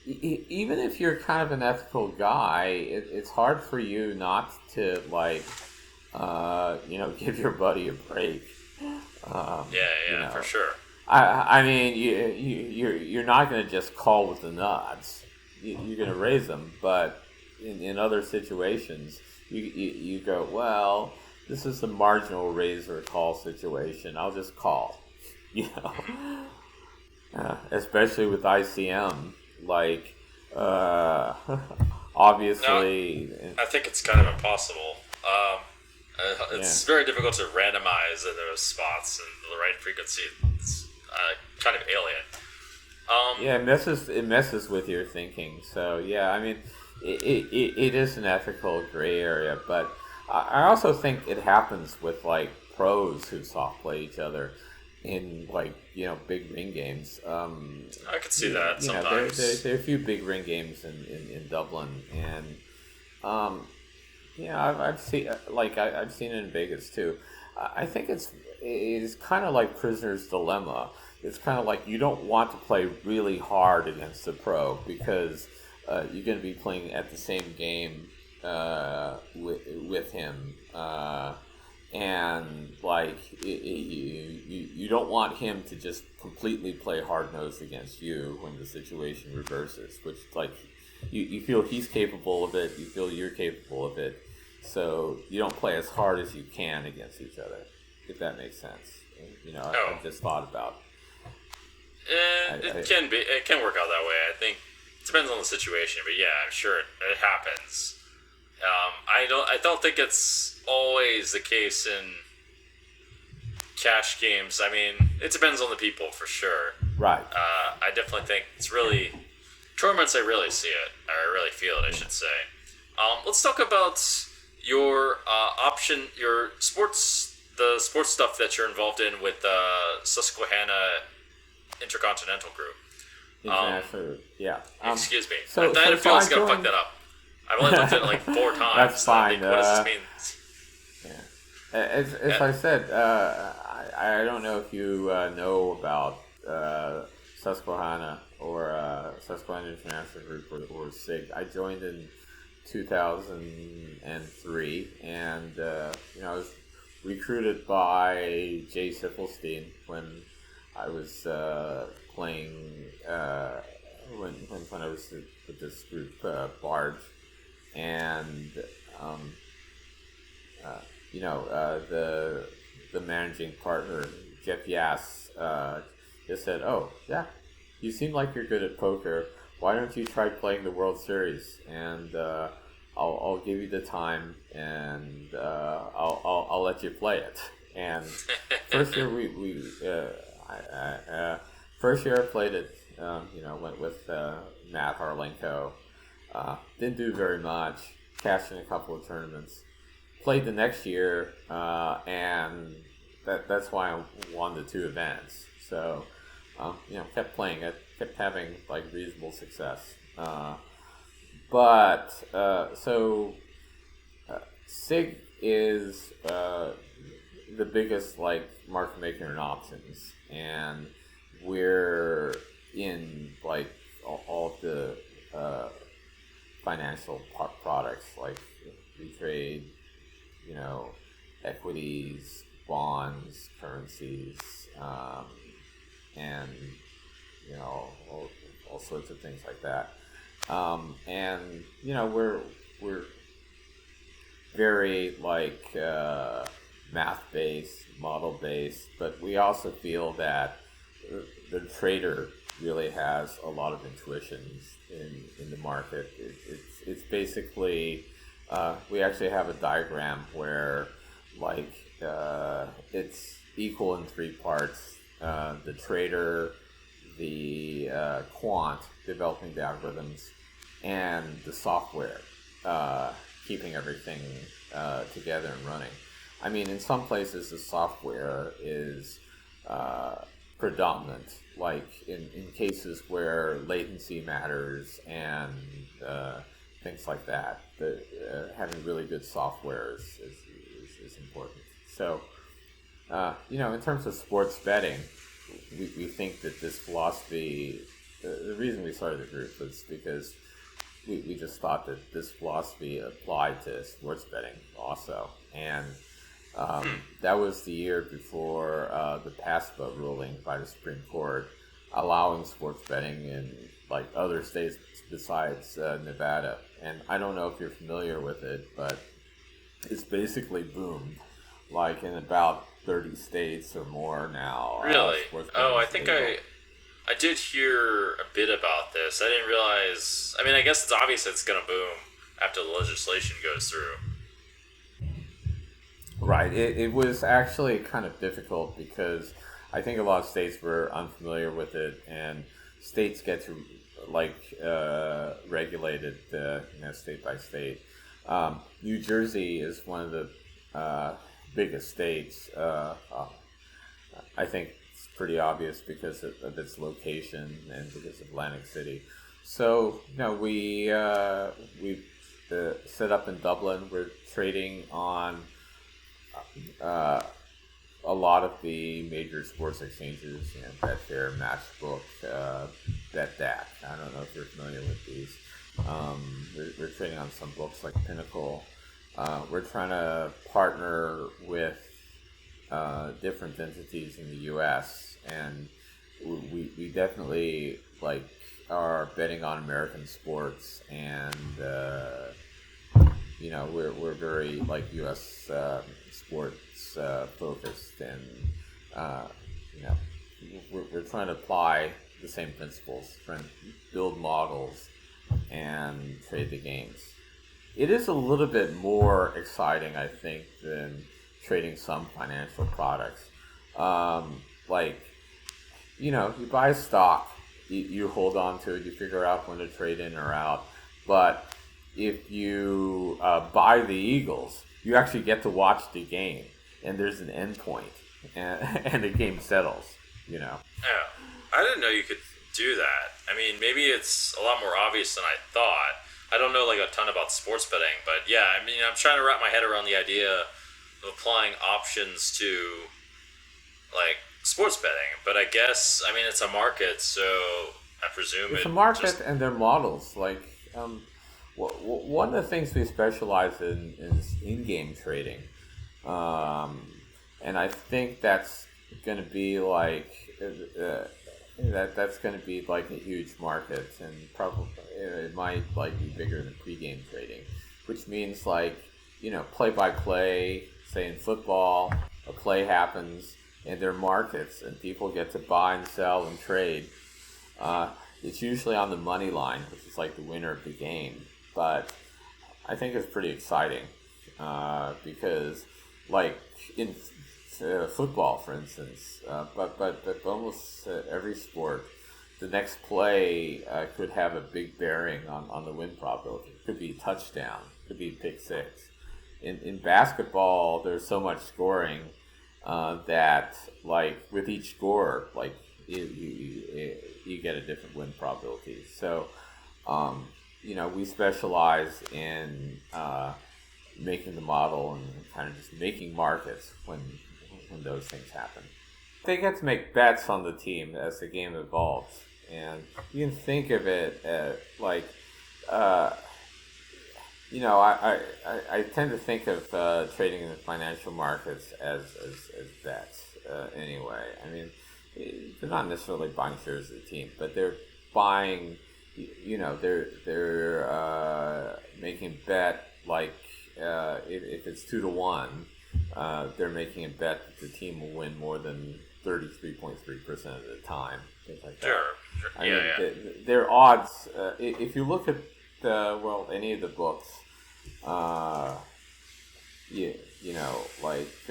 Even if you're kind of an ethical guy, it's hard for you not to give your buddy a break. For sure. I mean, you're not going to just call with the nuts. You're going to raise them, but in other situations, you go, well, this is a marginal raise or call situation. I'll just call, especially with ICM. Like, obviously... No, I think it's kind of impossible. It's very difficult to randomize in those spots, and the right frequency is kind of alien. It messes with your thinking. So, yeah, I mean, it is an ethical gray area, but I also think it happens with, like, pros who soft play each other in big ring games. I could see that sometimes. There are a few big ring games in Dublin, and I've seen it in Vegas too. I think it's kind of like Prisoner's Dilemma. It's kind of like you don't want to play really hard against a pro, because you're going to be playing at the same game with him. And you don't want him to just completely play hard-nosed against you when the situation reverses, which you feel he's capable of it, you feel you're capable of it, so you don't play as hard as you can against each other, if that makes sense. I've just thought about. It can work out that way. I think it depends on the situation, but yeah, I'm sure it happens. I don't think it's always the case in cash games. I mean, it depends on the people for sure. Right. I definitely think it's really tournaments. I really see it. I really feel it. I should say. Let's talk about your your sports, the sports stuff that you're involved in with the Susquehanna Intercontinental Group. International, yeah. Excuse me. I feel I was gonna fuck that up. I've only looked at it like 4 times. That's fine. What does this mean? As I said, I don't know if you know about Susquehanna or Susquehanna International Group or SIG. I joined in 2003, and I was recruited by Jay Siffelstein when I was playing when I was with this group Barge, and the managing partner Jeff Yass just said, "Oh yeah, you seem like you're good at poker. why don't you try playing the World Series? And I'll give you the time, and I'll let you play it. And first year first year I played it. Went with Matt Harlenko. Didn't do very much. Cashed in a couple of tournaments. Played the next year, and that's why I won the 2 events. So, kept playing it, kept having like reasonable success. SIG is the biggest like market maker in options, and we're in like all of the financial products. Like we trade, equities, bonds, currencies, and all sorts of things like that. We're very like math based, model based, but we also feel that the trader really has a lot of intuitions in the market. It's basically we actually have a diagram where like it's equal in 3 parts: the trader, the quant developing the algorithms, and the software keeping everything together and running. I mean, in some places the software is predominant, like in cases where latency matters and things like that. Having really good software is important. So, in terms of sports betting, we think that this philosophy, the reason we started the group was because we just thought that this philosophy applied to sports betting also. And that was the year before the PASPA ruling by the Supreme Court, allowing sports betting in like other states besides Nevada. And I don't know if you're familiar with it, but it's basically boomed, like in about 30 states or more now. Really? I think I did hear a bit about this. I didn't realize. I mean, I guess it's obvious it's going to boom after the legislation goes through. Right. It was actually kind of difficult because I think a lot of states were unfamiliar with it, and states get to regulate it, state by state. New Jersey is one of the biggest states. I think it's pretty obvious because of its location and because of Atlantic City. So, we set up in Dublin. We're trading on a lot of the major sports exchanges, Betfair, Matchbook, BetDAC. I don't know if you're familiar with these. We're trading on some books like Pinnacle. We're trying to partner with different entities in the U.S. and we definitely are betting on American sports, and we're very U.S. sports focused, and we're trying to apply the same principles, trying to build models and trade the games. It is a little bit more exciting, I think, than trading some financial products. You buy a stock, you hold on to it, you figure out when to trade in or out. But if you buy the Eagles, you actually get to watch the game, and there's an end point, and the game settles, Yeah, I didn't know you could do that. I mean, maybe it's a lot more obvious than I thought. I don't know a ton about sports betting, but yeah, I mean, I'm trying to wrap my head around the idea of applying options to sports betting. But I guess, I mean, it's a market, so I presume it's a market, and their models. One of the things we specialize in is in-game trading, and I think that's going to be that's going to be a huge market, and probably it might be bigger than pre-game trading, which means play by play. Say in football, a play happens, and there are markets, and people get to buy and sell and trade. It's usually on the money line, which is like the winner of the game. But I think it's pretty exciting because, like in football, for instance, but almost every sport, the next play could have a big bearing on the win probability. It could be a touchdown, could be pick six. In basketball, there's so much scoring that, like, with each score, like, you get a different win probability. So, we specialize in making the model and kind of just making markets when those things happen. They get to make bets on the team as the game evolves, and you can think of it like. I tend to think of trading in the financial markets as bets anyway. I mean, they're not necessarily buying shares of the team, but they're buying. They're making a bet like if it's 2-1, they're making a bet that the team will win more than 33.3% of the time. Things like that. Sure. Their odds. If you look at any of the books. Like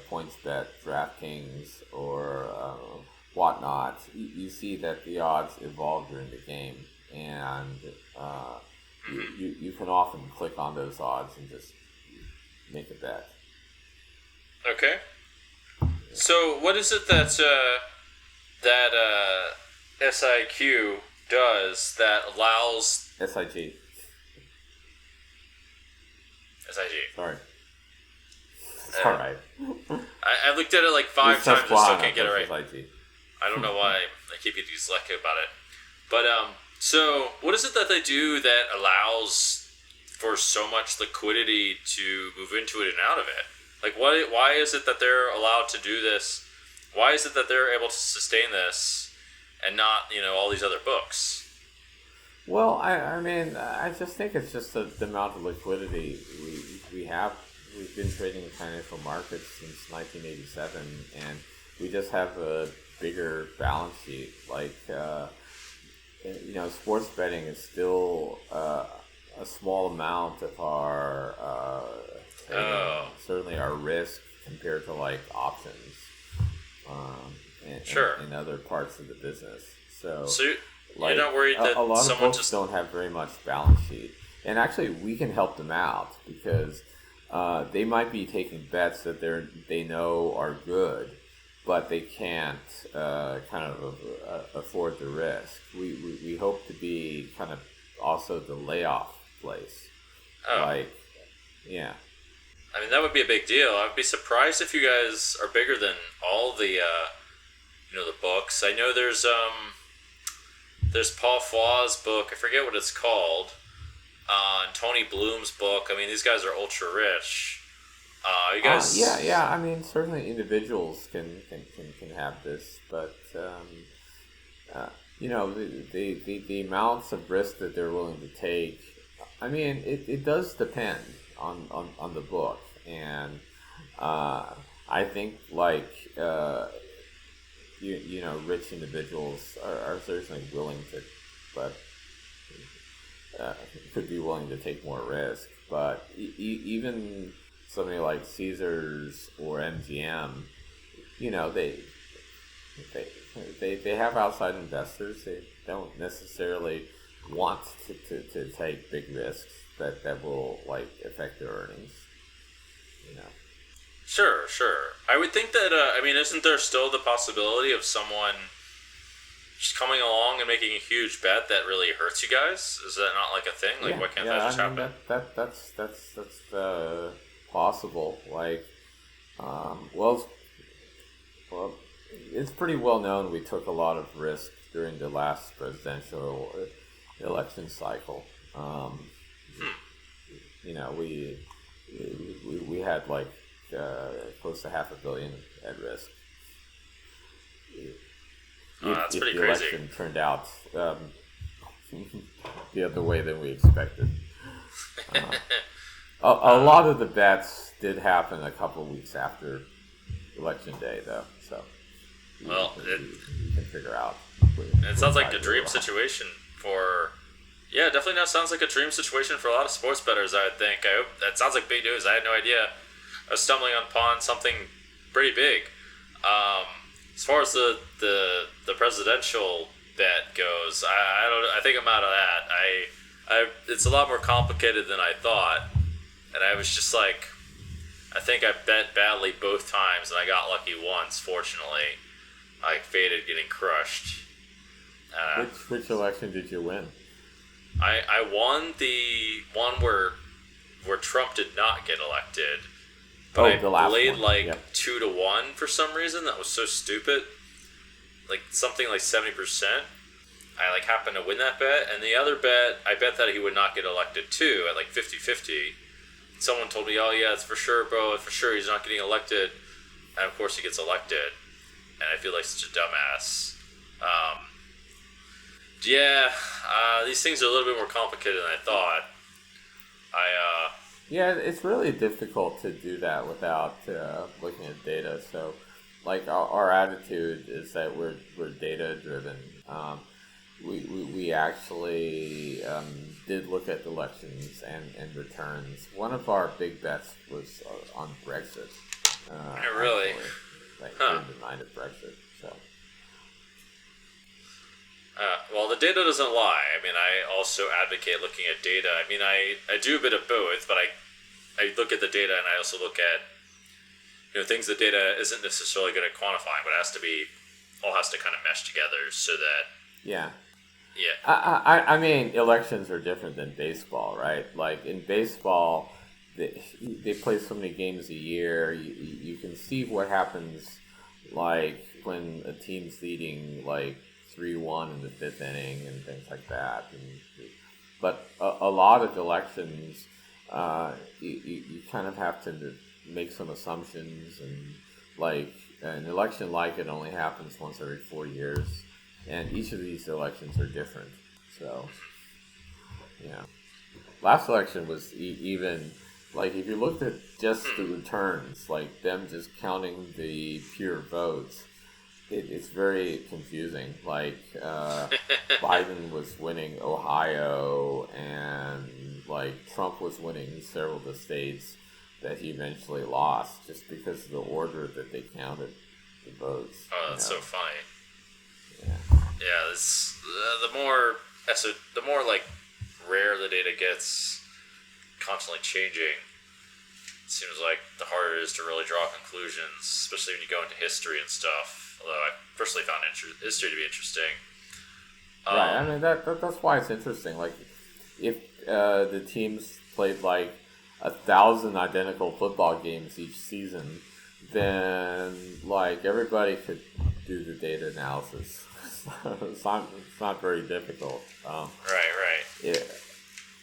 PointsBet, DraftKings, or whatnot, you see that the odds evolve during the game, and you can often click on those odds and just make a bet. Okay. So what is it that SIQ does that allows SIG. Sorry. It's all right. I looked at it like 5 times and still can't get it right. SIG. I don't know why I keep getting dyslexic about it. But so what is it that they do that allows for so much liquidity to move into it and out of it? Like, why is it that they're allowed to do this? Why is it that they're able to sustain this and not, all these other books? Well, I mean, I just think it's just the amount of liquidity we have. We've been trading in financial markets since 1987, and we just have a bigger balance sheet. Like, sports betting is still a small amount of our certainly our risk compared to like options and other parts of the business. So you're not worried that a lot someone of folks don't have very much balance sheet, and actually we can help them out because they might be taking bets that they know are good, but they can't afford the risk. We hope to be kind of also the layoff place. I mean, that would be a big deal. I'd be surprised if you guys are bigger than all the the books. I know there's Paul Faw's book. I forget what it's called. And Tony Bloom's book. I mean, these guys are ultra rich. You guys? Yeah. I mean, certainly individuals can have this, but the amounts of risk that they're willing to take. I mean, it does depend on the book, and I think rich individuals are certainly willing to, but could be willing to take more risk. But even somebody like Caesars or MGM, they have outside investors. They don't necessarily want to take big risks that will affect their earnings. Sure. I would think that isn't there still the possibility of someone just coming along and making a huge bet that really hurts you guys? Is that not a thing? Why can't that just happen? That's possible. It's pretty well known we took a lot of risk during the last presidential election cycle. We had close to $500 million at risk. That's if pretty the crazy. Election turned out the other way than we expected. A lot of the bets did happen a couple of weeks after election day, though. So Well, you can figure out. It sounds like a dream situation for. Yeah, definitely now sounds like a dream situation for a lot of sports bettors, I would think. I hope that sounds like big news. I had no idea. I was stumbling upon something pretty big. As far as the presidential bet goes, I don't. I think I'm out of that. It's a lot more complicated than I thought, and I was just like, I think I bet badly both times, and I got lucky once. Fortunately, I faded getting crushed. Which election did you win? I won the one where Trump did not get elected. But the I last played one. like Yep. 2-1 for some reason. That was so stupid. Like something like 70%. I like happened to win that bet, and the other bet, I bet that he would not get elected too at like 50-50. Someone told me, "Oh yeah, it's for sure, bro. For sure, he's not getting elected." And of course, he gets elected, and I feel like such a dumbass. These things are a little bit more complicated than I thought. Yeah, it's really difficult to do that without looking at data. So, like our attitude is that we're data driven. We actually did look at elections and returns. One of our big bets was on Brexit. Really? Actually, like in the mind of Brexit. So. Well, the data doesn't lie. I mean, I also advocate looking at data. I mean, I do a bit of both, but I look at the data and I also look at things the data isn't necessarily going to quantify, but it has to kind of mesh together so that Yeah. Yeah. I mean, elections are different than baseball, right? Like in baseball, they play so many games a year. You can see what happens, like when a team's leading like 3-1 in the fifth inning and things like that. But a lot of elections, you kind of have to make some assumptions, and like an election like it only happens once every 4 years. And each of these elections are different. So, yeah. Last election was even, like, if you looked at just the returns, like them just counting the pure votes, it's very confusing. Like, Biden was winning Ohio, and, like, Trump was winning several of the states that he eventually lost just because of the order that they counted the votes. Oh, that's so funny. Yeah. Yeah, this the more like rare the data gets, constantly changing. It seems like the harder it is to really draw conclusions, especially when you go into history and stuff. Although I personally found history to be interesting. Right. I mean that's why it's interesting. Like if the teams played like 1,000 identical football games each season, then like everybody could do the data analysis. It's not very difficult. Right.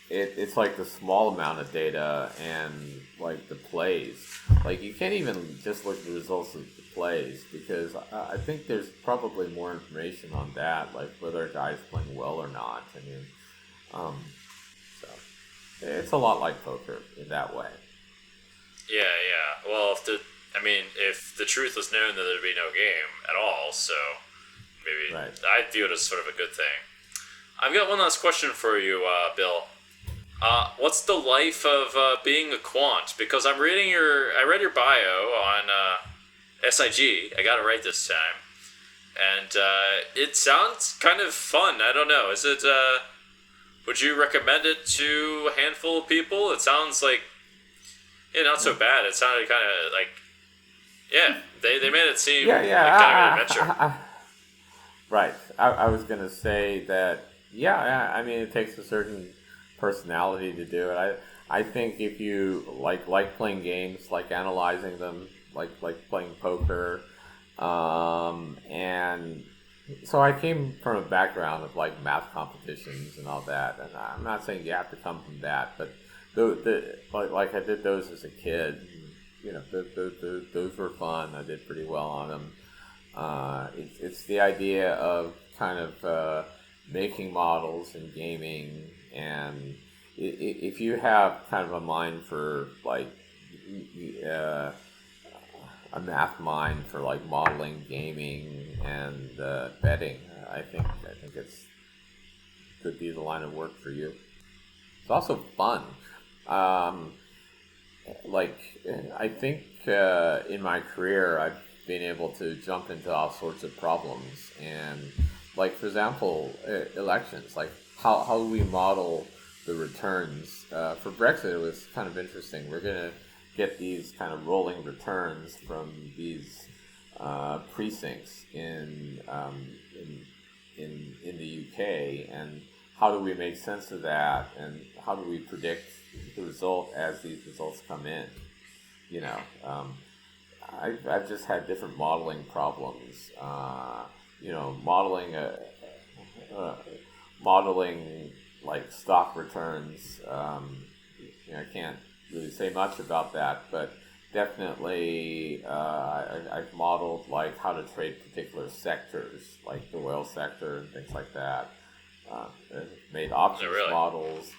It's like the small amount of data and like the plays. Like you can't even just look at the results of the plays, because I think there's probably more information on that, like whether a guy's playing well or not. I mean, so it's a lot like poker in that way. Yeah. Well, if the truth was known, then there'd be no game at all. So maybe Right. I view it as sort of a good thing. I've got one last question for you, Bill. What's the life of being a quant? Because I read your bio on SIG. I got it right this time, and it sounds kind of fun. I don't know. Is it? Would you recommend it to a handful of people? It sounds like not so bad. It sounded kind of like they made it seem like kind of an adventure. Right. I was gonna say that. Yeah. I mean, it takes a certain personality to do it. I think if you like playing games, like analyzing them, like playing poker, and so I came from a background of like math competitions and all that, and I'm not saying you have to come from that, but like I did those as a kid. Those were fun. I did pretty well on them. It's the idea of kind of making models and gaming, and if you have kind of a mind for like a math mind for like modeling, gaming, and betting. I think it's could be the line of work for you. It's also fun. Like I think in my career I've been able to jump into all sorts of problems, and like for example elections, like how do we model the returns for Brexit? It was kind of interesting. We're gonna get these kind of rolling returns from these precincts in the UK, and how do we make sense of that, and how do we predict the result as these results come in? You know, I've just had different modeling problems. You know, modeling like stock returns. You know, I can't really say much about that, but definitely I've modeled like how to trade particular sectors, like the oil sector and things like that. Made options models,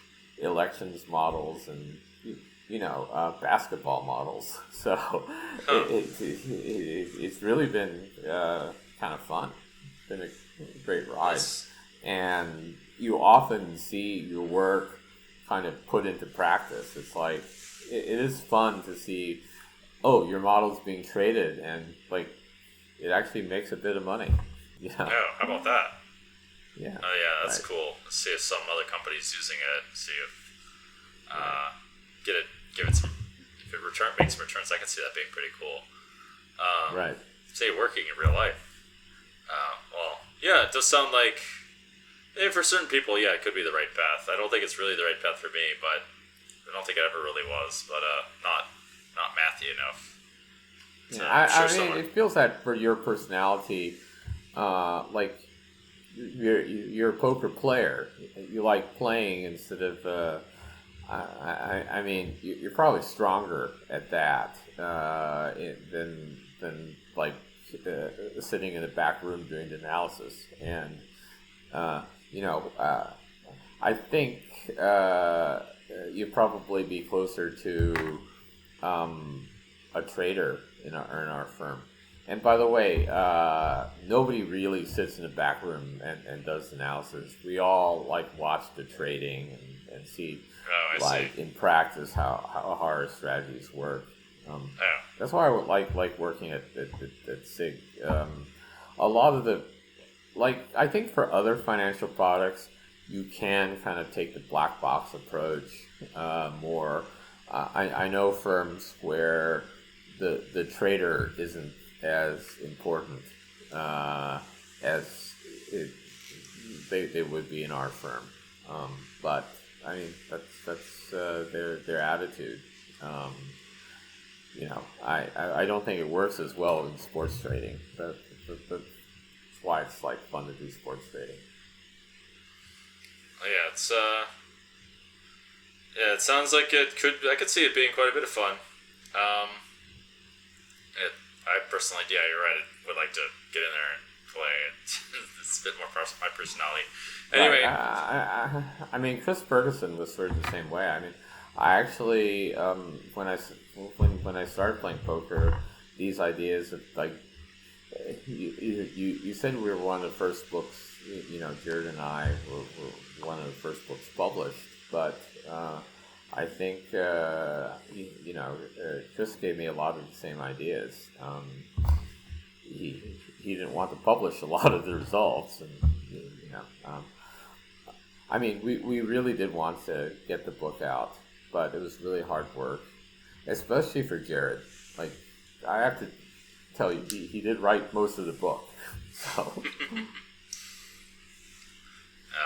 elections models, and basketball models. So it's really been kind of fun. It's been a great ride, and you often see your work kind of put into practice. It's like it is fun to see, oh, your model's being traded, and like it actually makes a bit of money. Yeah. Oh, how about that? Yeah. Oh yeah, that's cool. Let's see if some other company's using it. See if give it some. If it makes some returns, I can see that being pretty cool. Right. Say working in real life. Well, yeah, it does sound like. For certain people, yeah, it could be the right path. I don't think it's really the right path for me, but I don't think it ever really was. But not mathy enough. So yeah, I mean, it feels that for your personality, like. You're a poker player. You like playing instead of. I mean, you're probably stronger at that than like sitting in the back room doing the analysis. And I think you'd probably be closer to a trader in our firm. And by the way, nobody really sits in the back room and does analysis. We all like watch the trading and see, in practice how our strategies work. That's why I would like working at SIG. A lot of the I think for other financial products, you can kind of take the black box approach more. I know firms where the trader isn't as important as they would be in our firm, but I mean that's their attitude. I don't think it works as well in sports trading. That's why it's like fun to do sports trading. Yeah, it's it sounds like it could. I could see it being quite a bit of fun. I personally, yeah, you're right. I would like to get in there and play. It's a bit more my personality. Anyway, I mean, Chris Ferguson was sort of the same way. I mean, I actually when I started playing poker, these ideas of like you said we were one of the first books. Jerrod and I were one of the first books published, but. I think Chris gave me a lot of the same ideas. He didn't want to publish a lot of the results, and I mean we really did want to get the book out, but it was really hard work, especially for Jerrod. Like I have to tell you, he did write most of the book, so.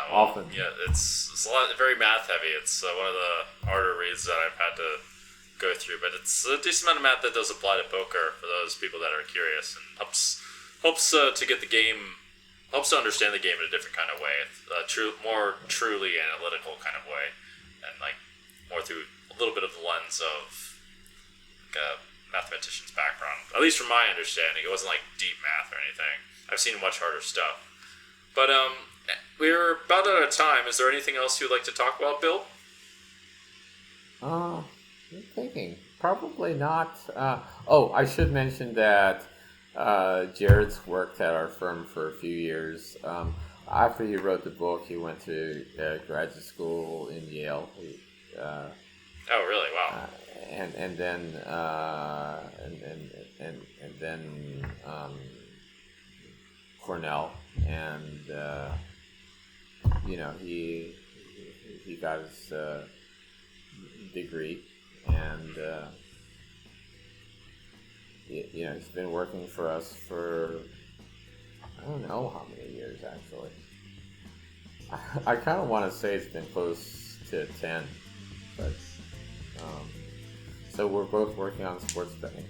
Often. Yeah, it's a lot, very math heavy. It's one of the harder reads that I've had to go through, but it's a decent amount of math that does apply to poker for those people that are curious, and helps to get the game, helps to understand the game in a different kind of way, more truly analytical kind of way, and like more through a little bit of the lens of like a mathematician's background. At least from my understanding, it wasn't like deep math or anything. I've seen much harder stuff, but we're about out of time. Is there anything else you'd like to talk about, Bill? I'm thinking. Probably not. I should mention that Jerrod's worked at our firm for a few years. After he wrote the book, he went to graduate school in Yale. Oh, really? Wow. And then Cornell, and he got his degree, and he's been working for us for I don't know how many years actually. I kind of want to say it's been close to 10, but so we're both working on sports betting.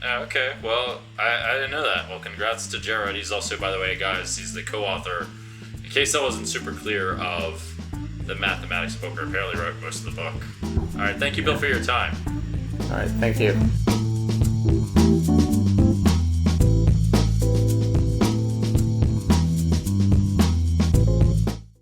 Okay, well, I didn't know that. Well, congrats to Jerrod. He's also, by the way, guys, he's the co-author, in case that wasn't super clear, of the Mathematics of Poker. Apparently wrote most of the book. All right, thank you, Bill, for your time. All right, thank you.